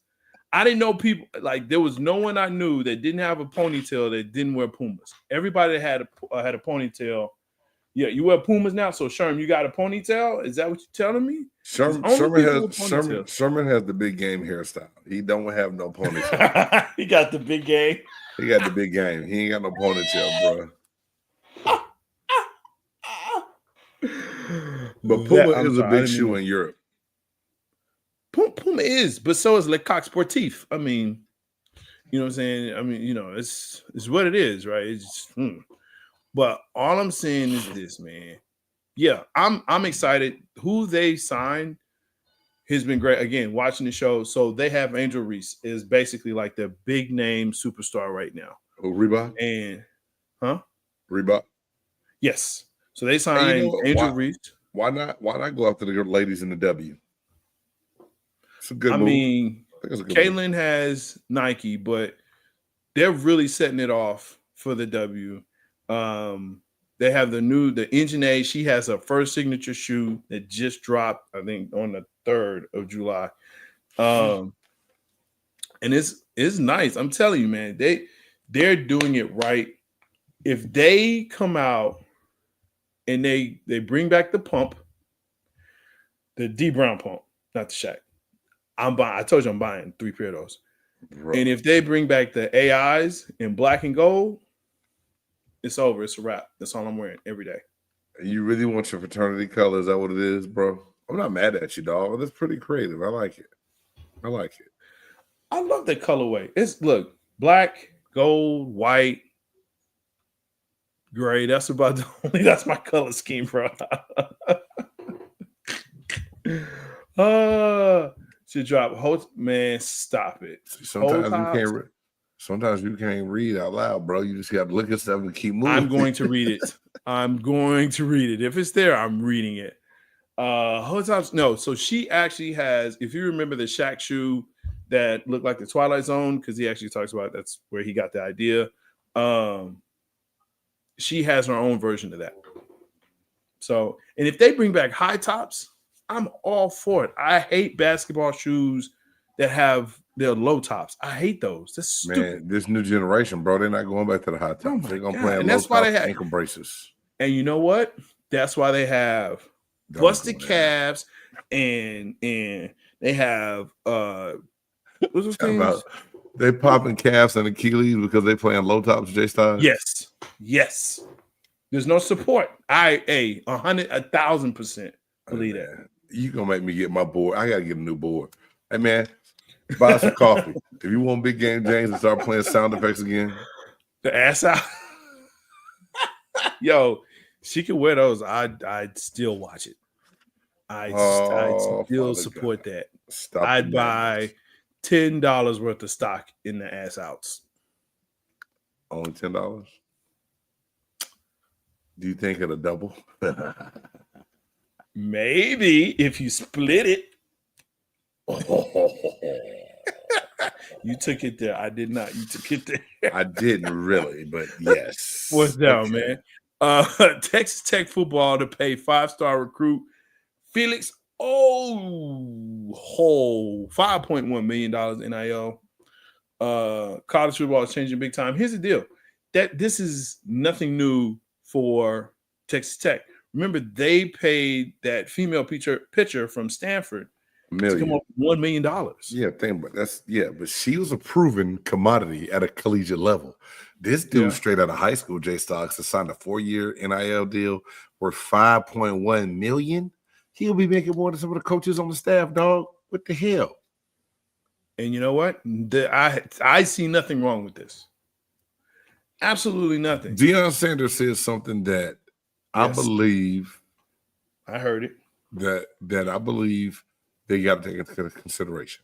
I didn't know people like there was no one I knew that didn't have a ponytail that didn't wear Pumas. Everybody had a ponytail. Yeah, you wear Pumas now. So Sherman, you got a ponytail? Is that what you're telling me? Sherman has the big game hairstyle. He don't have no ponytail. He got the big game. He got the big game. He ain't got no ponytail, bro. But Puma is a big shoe in Europe. Puma is, but so is Le Coq Sportif. I mean, you know what I'm saying? I mean, it's what it is, right? It's just, But all I'm saying is this, man. Yeah, I'm excited. Who they signed has been great. Again, watching the show. So they have Angel Reese is basically like the big name superstar right now. Oh, Reebok? And Reebok? Yes. So they signed Angel Reese. Why not go after the ladies in the W? It's a good move. I mean, Caitlin has Nike, but they're really setting it off for the W. They have the Engine A. She has her first signature shoe that just dropped, I think, on the 3rd of July. And it's nice. I'm telling you, man, they're doing it right. If they come out and they bring back the pump, the D Brown pump, not the Shaq. I told you I'm buying 3 pair of those. Bro. And if they bring back the AIs in black and gold, it's over. It's a wrap. That's all I'm wearing every day. You really want your fraternity color? Is that what it is, bro? I'm not mad at you, dog. That's pretty creative. I like it. I love that colorway. Look, black, gold, white, gray. That's my color scheme, bro. Should drop. Man, stop it. Sometimes you can't read out loud, bro. You just got to look at stuff and keep moving. I'm going to read it. If it's there, I'm reading it. No. So she actually has, if you remember the Shaq shoe that looked like the Twilight Zone, because he actually talks about that's where he got the idea. She has her own version of that. So, and if they bring back high tops, I'm all for it. I hate basketball shoes that have their low tops. I hate those. That's stupid. Man, this new generation, bro, they're not going back to the high tops. They're going to play low tops, ankle braces. And you know what? That's why they have busted calves and they have what's those things? They popping calves and Achilles because they playing low tops, J Styles. Yes. There's no support. 1,000% believe that. You gonna make me get my board. I gotta get a new board. Hey man, buy some coffee. If you want Big Game James to start playing sound effects again. The ass out. Yo, she can wear those. I'd still watch it. I'd still support that. I'd buy $10 worth of stock in the ass outs. Only $10? Do you think it'll double? Maybe if you split it. You took it there. I did not. You took it there. I didn't really, but yes. What's down, man? Texas Tech football to pay 5-star recruit Felix $5.1 million NIL. College football is changing big time. Here's the deal. That this is nothing new for Texas Tech. Remember, they paid that female pitcher from Stanford to come up with $1 million. Yeah, but she was a proven commodity at a collegiate level. This dude straight out of high school, Jay Stogs, has signed a 4-year NIL deal worth $5.1 million. He'll be making more than some of the coaches on the staff, dog. What the hell? And you know what? I see nothing wrong with this. Absolutely nothing. Deion Sanders says something that I believe. I heard it. That I believe they got to take into consideration.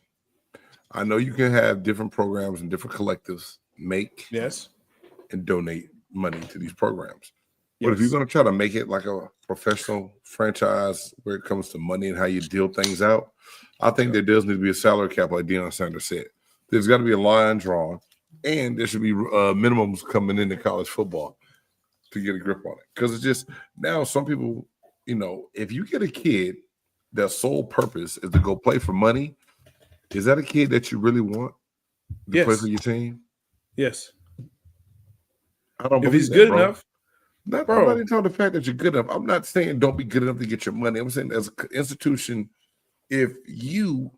I know you can have different programs and different collectives make and donate money to these programs. But if you're going to try to make it like a professional franchise where it comes to money and how you deal things out, I think there does need to be a salary cap, like Deion Sanders said. There's got to be a line drawn, and there should be minimums coming into college football to get a grip on it. Because it's just now some people, if you get a kid their sole purpose is to go play for money, is that a kid that you really want to play for your team? Yes. I don't believe if he's good enough. I'm not talking about the fact that you're good enough. I'm not saying don't be good enough to get your money. I'm saying as an institution, if you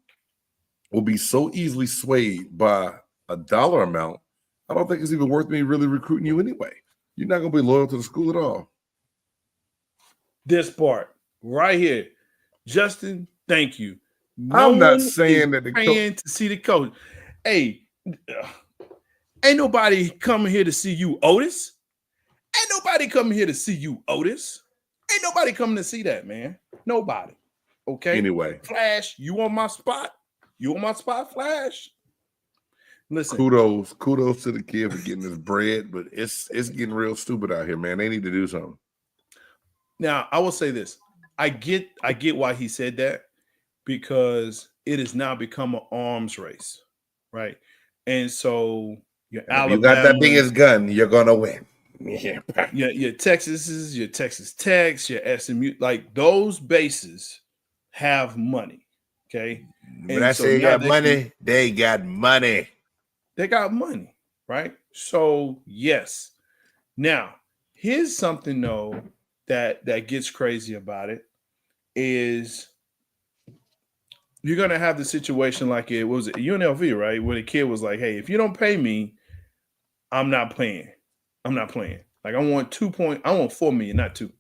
will be so easily swayed by a dollar amount, I don't think it's even worth me really recruiting you anyway. You're not going to be loyal to the school at all. This part right here. Justin, thank you. I'm not saying that the paying to see the coach. Hey, ain't nobody coming here to see you, Otis. Ain't nobody coming here to see you, Otis. Ain't nobody coming to see that, man. Nobody. Okay. Anyway, Flash, you on my spot? You on my spot, Flash? Listen. Kudos to the kid for getting his bread, but it's getting real stupid out here, man. They need to do something. Now, I will say this. I get why he said that, because it has now become an arms race, right? And so you got that biggest gun, you're gonna win. Your Texas, your Texas Techs, your SMU, like those bases have money. Okay. When I say got money, they got money. They got money, right? So yes. Now, here's something though that gets crazy about it is you're gonna have the situation like it was at UNLV, right? Where the kid was like, hey, if you don't pay me, I'm not playing. Like I want 4 million, not 2.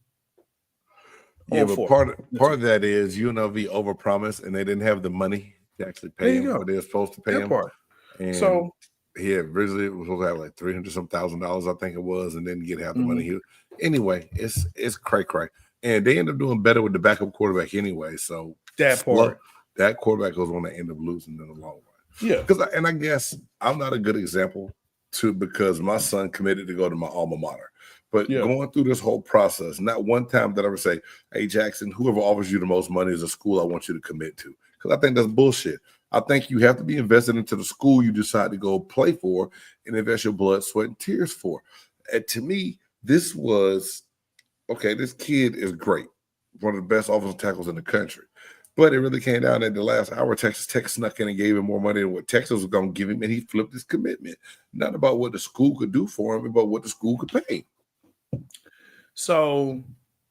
Yeah, but part of that is UNLV overpromised and they didn't have the money to actually pay him what they're supposed to pay him. And so originally it was supposed to have like $300,000, I think it was, and then get half the money. Anyway, it's cray. And they end up doing better with the backup quarterback anyway. So that quarterback was going to end up losing in the long run. Yeah. And I guess I'm not a good example because my son committed to go to my alma mater. But going through this whole process, not one time did I ever say, hey, Jackson, whoever offers you the most money is a school I want you to commit to. Because I think that's bullshit. I think you have to be invested into the school you decide to go play for and invest your blood, sweat, and tears for. And to me, this was, okay, this kid is great. One of the best offensive tackles in the country. But it really came down at the last hour. Texas Tech snuck in and gave him more money than what Texas was going to give him, and he flipped his commitment. Not about what the school could do for him, but what the school could pay. So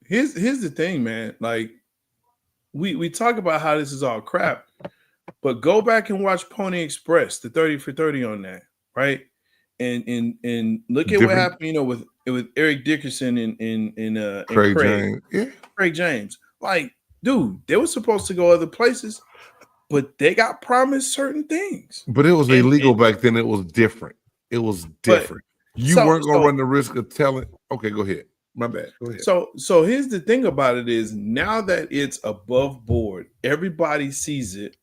here's the thing, man. Like we talk about how this is all crap, but go back and watch Pony Express, the 30 for 30 on that, right? And look at what happened, with Eric Dickerson and Craig James. Yeah. Craig James. Like, dude, they were supposed to go other places, but they got promised certain things. But it was illegal back then. It was different. You weren't going to run the risk of telling. Okay, go ahead. My bad. Go ahead. So here's the thing about it is now that it's above board, everybody sees it.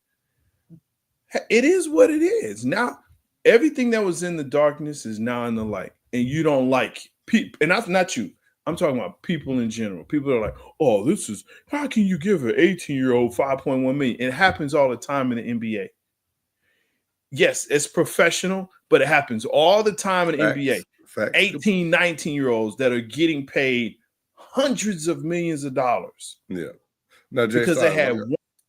It is what it is. Now, everything that was in the darkness is now in the light, and you don't like people. And that's not you. I'm talking about people in general. People are like, oh, how can you give an 18-year-old $5.1 million? It happens all the time in the NBA. Yes, it's professional, but it happens all the time in the NBA. Facts. 18, 19-year-olds that are getting paid hundreds of millions of dollars. Yeah. Now, because they had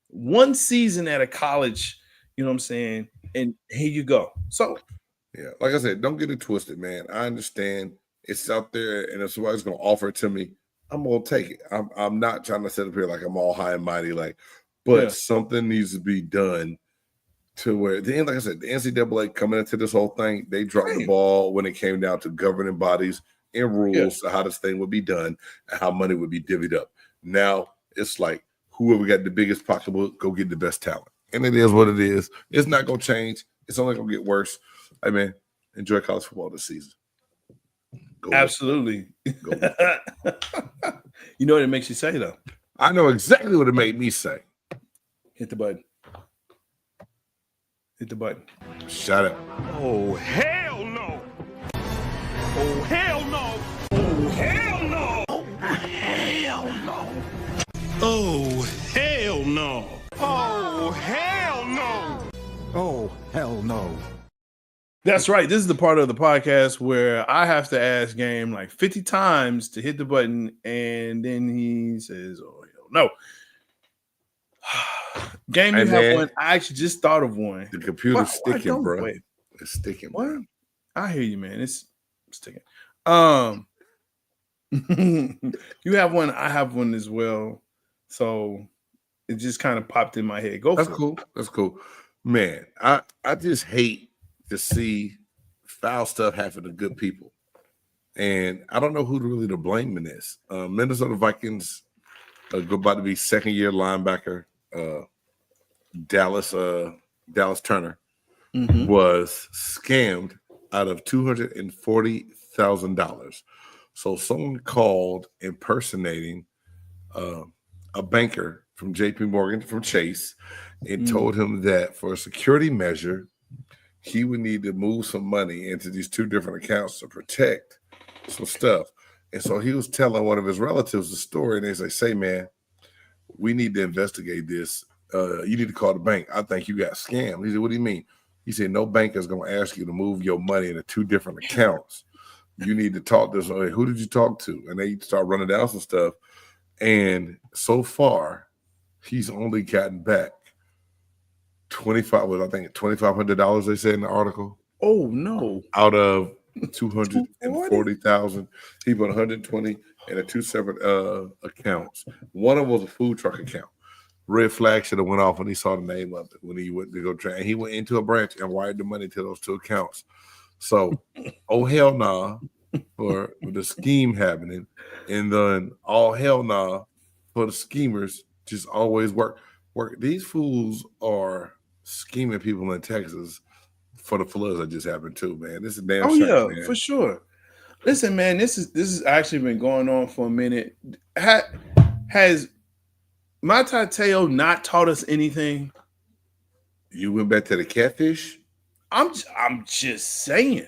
one season at a college, you know what I'm saying? And here you go. So, yeah, like I said, don't get it twisted, man. I understand it's out there, and if somebody's going to offer it to me, I'm going to take it. I'm not trying to sit up here like I'm all high and mighty, but something needs to be done to where, like I said, the NCAA coming into this whole thing, they dropped the ball when it came down to governing bodies and rules to how this thing would be done and how money would be divvied up. Now it's like whoever got the biggest pocketbook, go get the best talent. And it is what it is. It's not going to change. It's only going to get worse. I mean, enjoy college football this season. Go absolutely. Go you know what it makes you say, though? I know exactly what it made me say. Hit the button. Hit the button. Shut up. Oh, hell no. Oh, hell no. Oh, hell no. Oh, hell no. Oh, hell no. Oh, hell no. Oh, hell no. That's right. This is the part of the podcast where I have to ask Game like 50 times to hit the button, and then he says, oh, hell no. Game, you have one. I actually just thought of one. The computer's sticking, bro. Wait. It's sticking. What? Bro. I hear you, man. It's sticking. You have one. I have one as well. So it just kind of popped in my head. Go. That's cool. That's cool, man. I just hate to see foul stuff happen to good people, and I don't know who really to blame in this. Minnesota Vikings about to be second-year linebacker. Dallas Turner was scammed out of $240,000. So someone called impersonating a banker from JP Morgan, from Chase, and told him that for a security measure, he would need to move some money into these two different accounts to protect some stuff. And so he was telling one of his relatives the story, and they say, man, we need to investigate this. You need to call the bank. I think you got scammed. He said, what do you mean? He said, no bank is going to ask you to move your money into two different accounts. You need to talk to somebody. Who did you talk to? And they start running down some stuff. And so far, he's only gotten back $2,500, they said in the article. Oh, no. Out of 240,000. He put 120 in two separate accounts. One of them was a food truck account. Red flag should have went off when he saw the name of it when he went to go try. And he went into a branch and wired the money to those two accounts. So, oh hell nah for the scheme happening, and then all hell nah for the schemers just always work. These fools are scheming people in Texas for the floods that just happened too, man. This is damn. Oh shame, yeah, man. For sure. Listen, man, this has actually been going on for a minute. Has Matateo not taught us anything? You went back to the catfish? I'm just saying.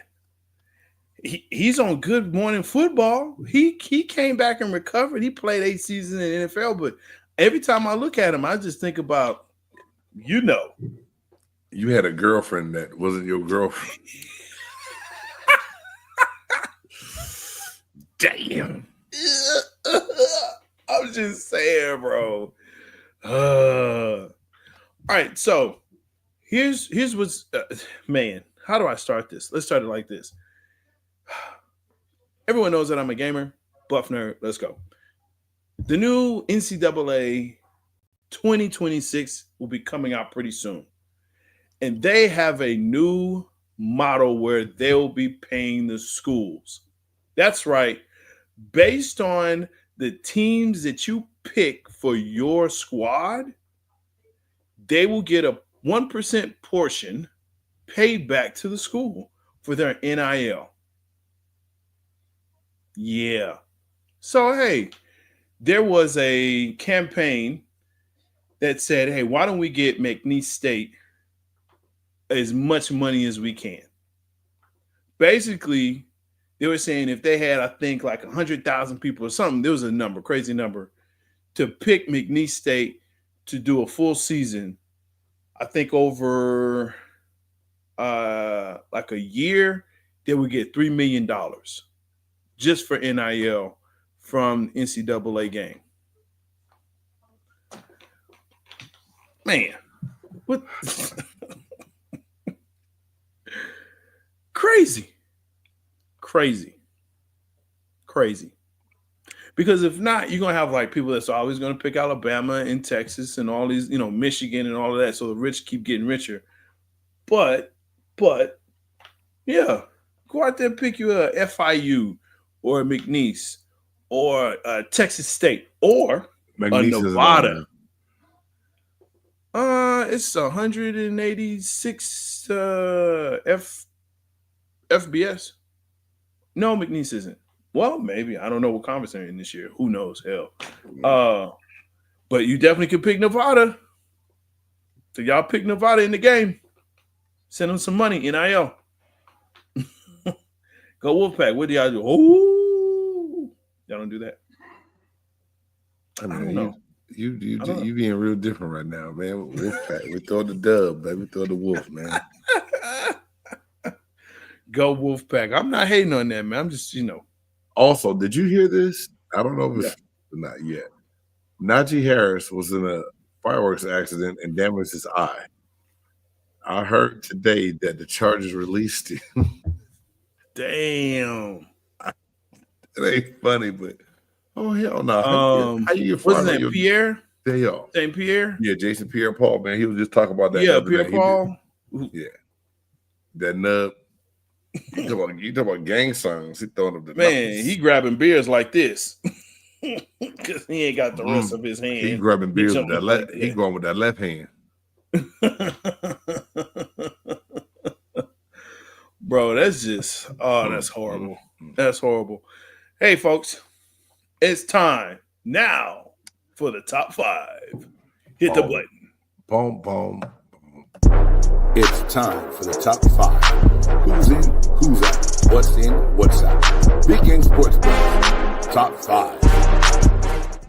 He's on Good Morning Football. He came back and recovered. He played 8 seasons in the NFL, but every time I look at him, I just think about, you had a girlfriend that wasn't your girlfriend. Damn. I'm just saying, bro. All right, so here's what's man. How do I start this? Let's start it like this. Everyone knows that I'm a gamer, buff nerd. Let's go. The new NCAA 2026 will be coming out pretty soon, and they have a new model where they'll be paying the schools. That's right, based on the teams that you pick for your squad, they will get a 1% portion paid back to the school for their NIL. Yeah. So, hey, there was a campaign that said, hey, why don't we get McNeese State as much money as we can? Basically, they were saying if they had, I think, like 100,000 people or something, there was a number, crazy number, to pick McNeese State to do a full season, I think over like a year, they would get $3 million just for NIL from NCAA game. Man, what? Crazy. Because if not, you're going to have like people that's always going to pick Alabama and Texas and all these, Michigan and all of that. So the rich keep getting richer. But yeah, go out there and pick you a FIU or a McNeese or a Texas State or McNeese a Nevada. It's 186 FBS. No, McNeese isn't. Well, maybe. I don't know what conference they're in this year. Who knows? Hell. But you definitely can pick Nevada. So y'all pick Nevada in the game. Send them some money, NIL. Go Wolfpack. What do y'all do? Oh, y'all don't do that. I don't know. You being real different right now, man. Wolfpack. We throw the dub, baby. Throw the wolf, man. Go Wolfpack. I'm not hating on that, man. I'm just, Also, did you hear this? I don't know if it's not yet. Najee Harris was in a fireworks accident and damaged his eye. I heard today that the Chargers released him. Damn. It ain't funny, but hell no. How you get fired? Wasn't that Pierre? St. Pierre? Yeah, Jason Pierre-Paul, man. He was just talking about that. Yeah, Pierre-Paul. Yeah. That nub. You talk about gang signs. He throwing up the man. numbers. He grabbing beers like this because he ain't got the rest of his hand. He grabbing beers with that left. He going with that left hand. Bro, that's just that's horrible. That's horrible. Hey, folks, it's time now for the top 5. Hit the button. Boom, boom. It's time for the top 5. Who's in, who's out, what's in, what's out. Big Game Sports Buzz, top 5.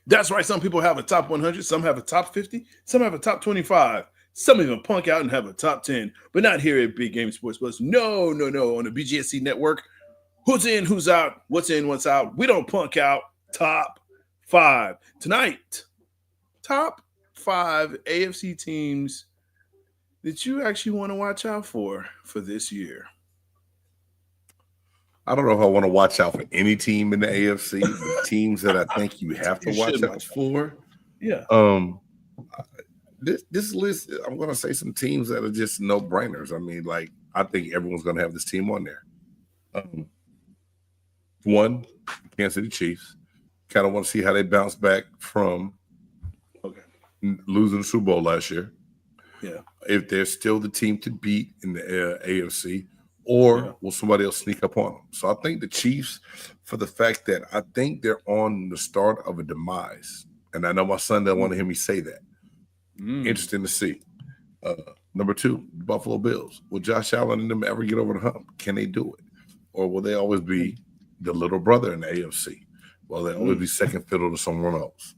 That's right. Some people have a top 100. Some have a top 50. Some have a top 25. Some even punk out and have a top 10. But not here at Big Game Sports Buzz. No. On the BGSE Network. Who's in, who's out, what's in, what's out. We don't punk out. Top 5. Tonight, top 5 AFC teams that you actually want to watch out for this year. I don't know if I want to watch out for any team in the AFC. The teams that I think you have to watch out for. Yeah. This list, I'm going to say some teams that are just no-brainers. I mean, like, I think everyone's going to have this team on there. One, Kansas City Chiefs. Kind of want to see how they bounce back from losing the Super Bowl last year. Yeah. If they're still the team to beat in the AFC, or will somebody else sneak up on them? So I think the Chiefs, for the fact that I think they're on the start of a demise. And I know my son doesn't want to hear me say that. Interesting to see. Number 2, Buffalo Bills. Will Josh Allen and them ever get over the hump? Can they do it? Or will they always be the little brother in the AFC? Will they always be second fiddle to someone else?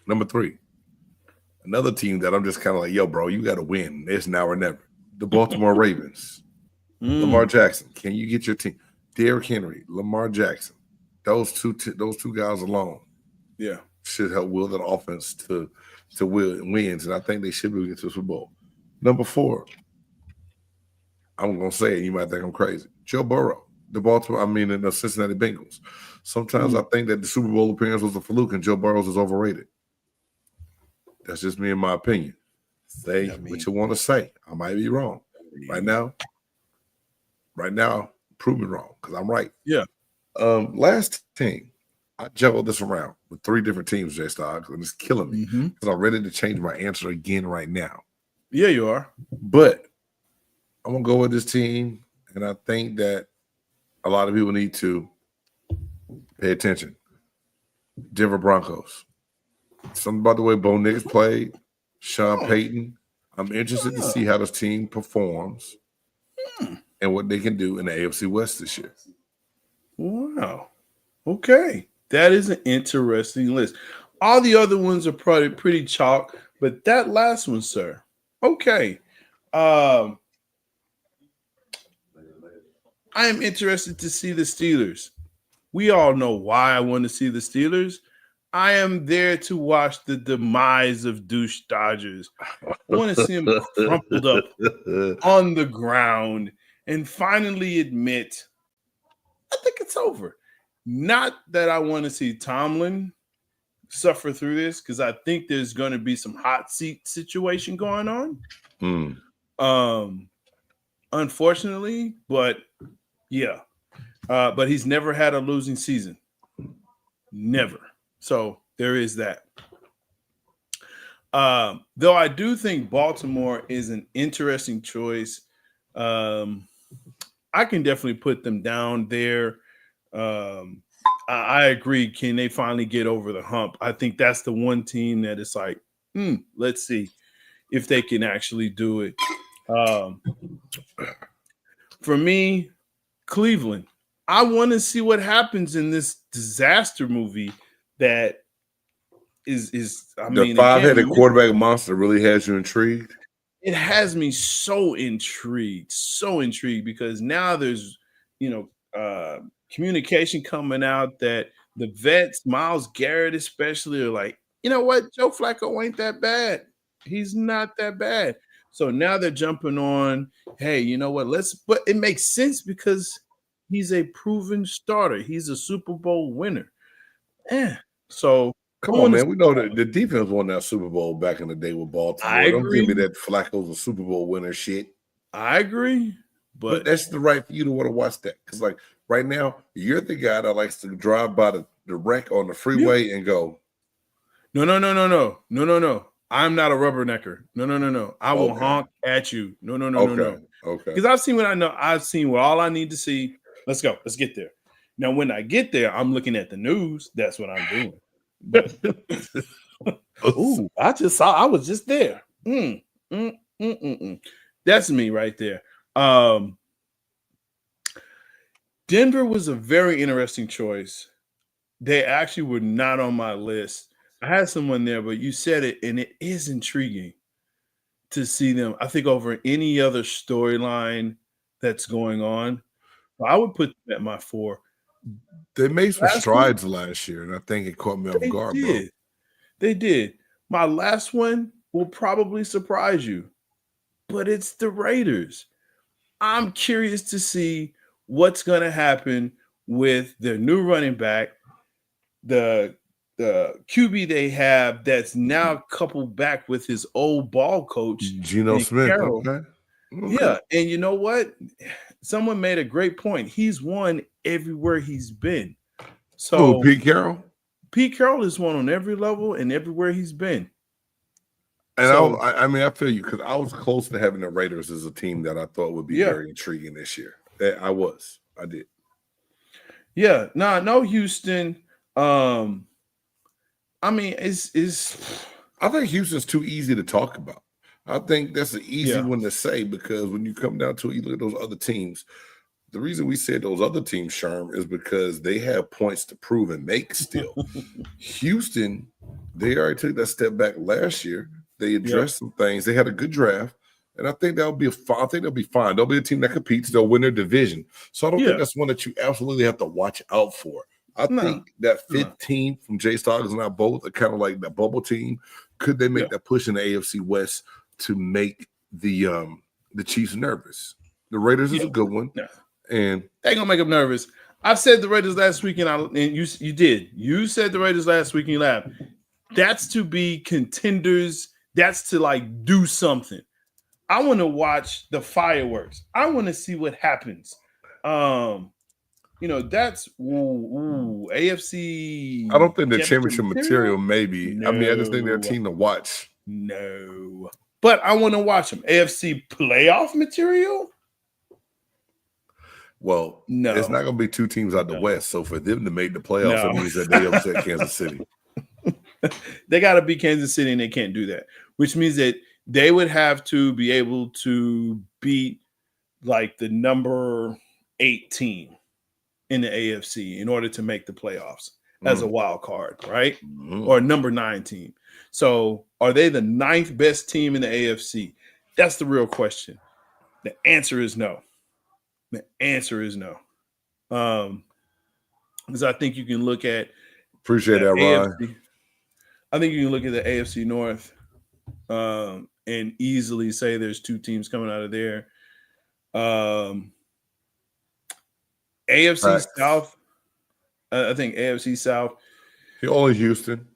Number 3, another team that I'm just kind of like, yo, bro, you got to win. It's now or never. The Baltimore Ravens. Lamar Jackson. Can you get your team? Derrick Henry, Lamar Jackson. Those two guys alone should help will that offense to wins, and I think they should be getting to the Super Bowl. Number 4, I'm going to say it. You might think I'm crazy. Joe Burrow, the Cincinnati Bengals. Sometimes I think that the Super Bowl appearance was a fluke and Joe Burrow is overrated. That's just me in my opinion. Say what you want to say. I might be wrong. Right now, prove me wrong because I'm right. Yeah. Last team, I juggled this around with 3 different teams, Jay Stogs, and it's killing me because I'm ready to change my answer again right now. Yeah, you are. But I'm going to go with this team, and I think that a lot of people need to pay attention. Denver Broncos. Something about the way Bo Nix played, Sean Payton. I'm interested to see how this team performs and what they can do in the AFC West this year. Wow. Okay. That is an interesting list. All the other ones are probably pretty chalk, but that last one, sir. Okay. I am interested to see the Steelers. We all know why I want to see the Steelers. I am there to watch the demise of douche Dodgers. I want to see them crumpled up on the ground and finally admit, I think it's over. Not that I want to see Tomlin suffer through this, because I think there's going to be some hot seat situation going on. Unfortunately, but yeah. But he's never had a losing season. Never. So there is that. Though I do think Baltimore is an interesting choice. I can definitely put them down there. I agree. Can they finally get over the hump? I think that's the one team that is like, let's see if they can actually do it. For me, Cleveland. I want to see what happens in this disaster movie that is the five-headed quarterback monster really has you intrigued? It has me so intrigued because now there's, communication coming out that the vets, Myles Garrett especially, are like, you know what? Joe Flacco ain't that bad. He's not that bad. So now they're jumping on, hey, you know what? But it makes sense because he's a proven starter. He's a Super Bowl winner. So come on, man. We know that the defense won that Super Bowl back in the day with Baltimore. I agree. Don't give me that Flacco's a Super Bowl winner shit. I agree. But that's the right for you to want to watch that. Because, like, right now, you're the guy that likes to drive by the wreck on the freeway and go, No. I'm not a rubbernecker. No. I will honk at you. No. Okay. Because I've seen what I know. I've seen what all I need to see. Let's go. Let's get there. Now, when I get there, I'm looking at the news. That's what I'm doing. But, ooh, I was just there. That's me right there. Denver was a very interesting choice. They actually were not on my list. I had someone there, but you said it, and it is intriguing to see them. I think over any other storyline that's going on, I would put them at my 4. They made some strides last year, and I think it caught me off guard, bro. They did. My last one will probably surprise you, but it's the Raiders. I'm curious to see what's going to happen with their new running back, the QB they have that's now coupled back with his old ball coach, Geno Smith. Okay. Yeah, and you know what? Someone made a great point. He's won everywhere he's been. So Pete Carroll? Pete Carroll has won on every level and everywhere he's been. And I feel you, because I was close to having the Raiders as a team that I thought would be very intriguing this year. I did. Yeah, no, Houston. I think Houston's too easy to talk about. I think that's an easy one to say, because when you come down to it, you look at those other teams. The reason we said those other teams, Sherm, is because they have points to prove and make still. Houston, they already took that step back last year. They addressed some things. They had a good draft, and I think they'll be fine. They'll be fine. They'll be a team that competes. They'll win their division. So I don't think that's one that you absolutely have to watch out for. I think that fifth team from Jay Stogs and I both are kind of like that bubble team. Could they make that push in the AFC West to make the Chiefs nervous? The Raiders is a good one. Yeah. And they ain't gonna make them nervous. I said the Raiders last week, and you did. You said the Raiders last week, and you laughed. That's to be contenders. That's to like do something. I want to watch the fireworks. I want to see what happens. That's AFC. I don't think the championship material maybe. No. I just think they're a team to watch. No. But I want to watch them. AFC playoff material? Well, no. It's not going to be two teams out the West. So for them to make the playoffs, it means that they upset Kansas City. They got to beat Kansas City, and they can't do that, which means that they would have to be able to beat like the number 8 team in the AFC in order to make the playoffs as a wild card, right? Or number 9 team. So are they the 9th best team in the AFC? That's the real question. The answer is no. The answer is no. Because I think you can look at appreciate that, Ryan. I think you can look at the AFC North and easily say there's 2 teams coming out of there. AFC South, I think AFC South. Only Houston.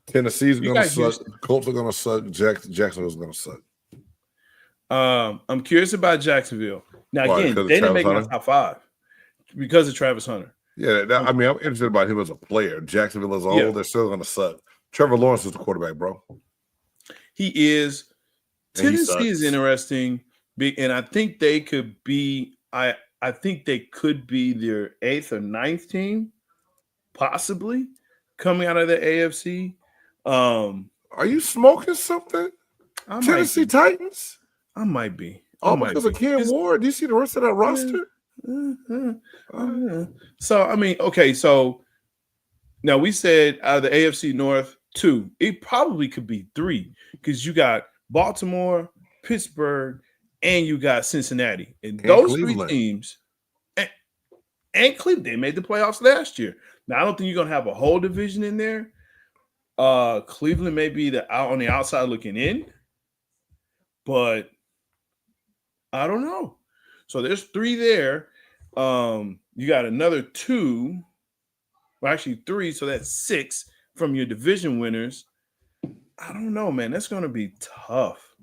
Tennessee's going to suck. Houston. Colts are going to suck. Jacksonville's going to suck. I'm curious about Jacksonville. Now, again, they didn't make my top 5 because of Travis Hunter. Yeah, I mean, I'm interested about him as a player. Jacksonville as a whole, they're still going to suck. Trevor Lawrence is the quarterback, bro. He is. Tennessee is interesting, and I think they could be. I think they could be their 8th or 9th team, possibly coming out of the AFC. Are you smoking something? Tennessee Titans? I might be. Because of Cam Ward. Do you see the rest of that roster? So, I mean, okay, so now we said out of the AFC North, 2. It probably could be 3 because you got Baltimore, Pittsburgh, and you got Cincinnati. And those Cleveland. 3 teams, and Cleveland, they made the playoffs last year. Now, I don't think you're going to have a whole division in there. Cleveland may be on the outside looking in, but I don't know. So there's 3 there. You got another 2, well, actually 3, so that's 6 from your division winners. I don't know, man. That's going to be tough.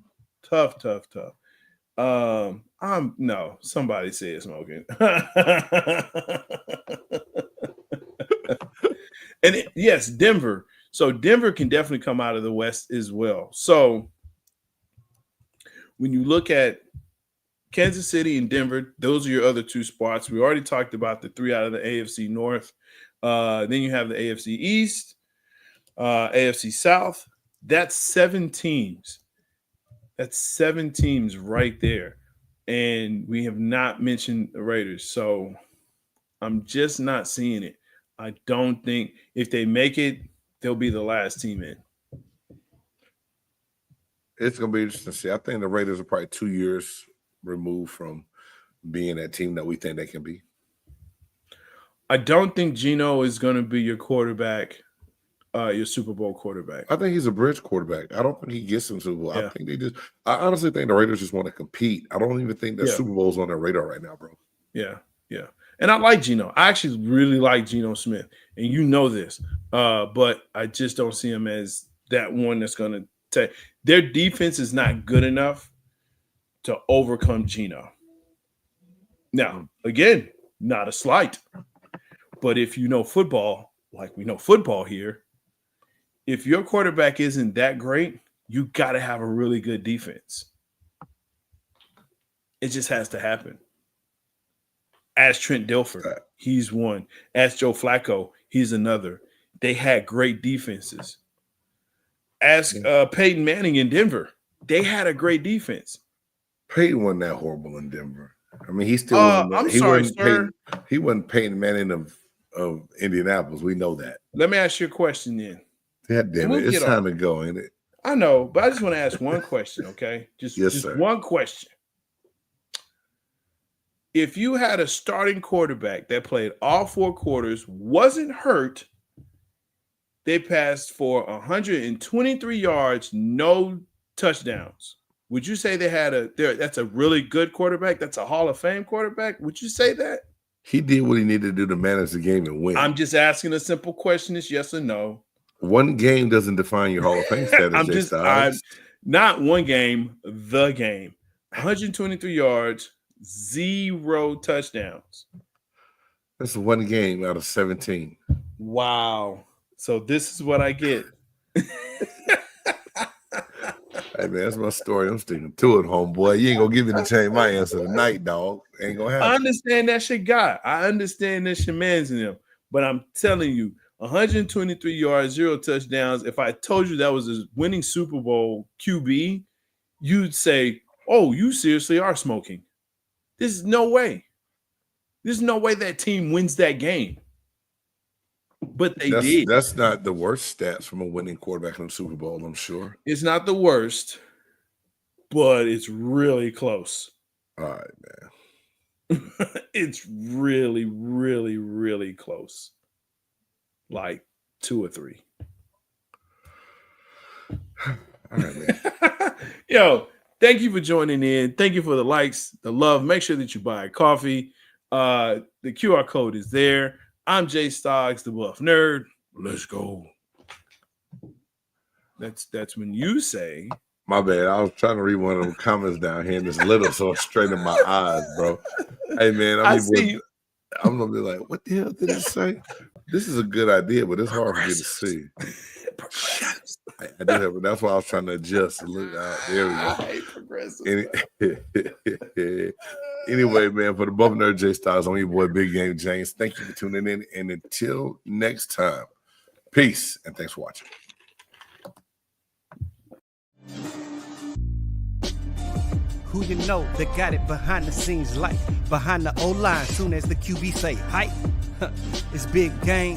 Tough. No, somebody said smoking. And yes, Denver. So Denver can definitely come out of the West as well. So when you look at Kansas City and Denver, those are your other 2 spots. We already talked about the 3 out of the AFC North. Then you have the AFC East, AFC South. That's 7 teams. That's 7 teams right there. And we have not mentioned the Raiders. So I'm just not seeing it. I don't think if they make it, they'll be the last team in. It's going to be interesting to see. I think the Raiders are probably 2 years removed from being that team that we think they can be. I don't think Geno is going to be your quarterback, your Super Bowl quarterback. I think he's a bridge quarterback. I don't think he gets them Super Bowl. Yeah. I honestly think the Raiders just want to compete. I don't even think that Super Bowl's on their radar right now, bro. Yeah. And I like Geno. I actually really like Geno Smith, and you know this. But I just don't see him as that one that's going to take. Their defense is not good enough to overcome Geno. Now, again, not a slight. But if you know football, like we know football here, if your quarterback isn't that great, you got to have a really good defense. It just has to happen. Ask Trent Dilfer, he's one. Ask Joe Flacco, he's another. They had great defenses. Ask Peyton Manning in Denver. They had a great defense. Peyton wasn't that horrible in Denver. I mean, he still he wasn't Peyton Manning of Indianapolis. We know that. Let me ask you a question then. God damn it. It's time to go, ain't it? I know, but I just want to ask one question, okay? Just one question. If you had a starting quarterback that played all 4 quarters, wasn't hurt, they passed for 123 yards, no touchdowns. Would you say that's a really good quarterback? That's a Hall of Fame quarterback? Would you say that? He did what he needed to do to manage the game and win. I'm just asking a simple question. It's yes or no. One game doesn't define your Hall of Fame status. I'm not one game, the game. 123 yards, 0 touchdowns. That's one game out of 17. Wow. So this is what I get. Hey, man, that's my story. I'm sticking to it, homeboy. You ain't going to give me to change my answer tonight, dog. Ain't going to happen. I understand that's your guy. I understand that's your man's in him. But I'm telling you, 123 yards, 0 touchdowns. If I told you that was a winning Super Bowl QB, you'd say, oh, you seriously are smoking. There's no way. There's no way that team wins that game. But they did. That's not the worst stats from a winning quarterback in the Super Bowl, I'm sure. It's not the worst, but it's really close. All right, man. It's really, really, really close. Like 2 or 3. All right, man. Yo, thank you for joining in. Thank you for the likes, the love. Make sure that you buy a coffee. The QR code is there. I'm Jay Stogs, the Bluff Nerd. Let's go. That's when you say. My bad. I was trying to read one of them comments down here, and it's little, so it's straight in my eyes, bro. Hey, man, I'm gonna be like, what the hell did it say? This is a good idea, but it's hard for me to see. I do have it. That's why I was trying to adjust. Look out. There we go. I hate progressive. Anyway, man, for the Bluff Nerd J Styles, I'm your boy Big Game James. Thank you for tuning in. And until next time, peace and thanks for watching. Who you know that got it behind the scenes, like behind the O-line, soon as the QB say hype. It's big gang,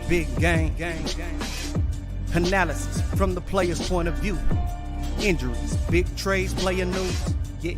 big gang. Analysis from the player's point of view. Injuries, big trades, player news. Yeah.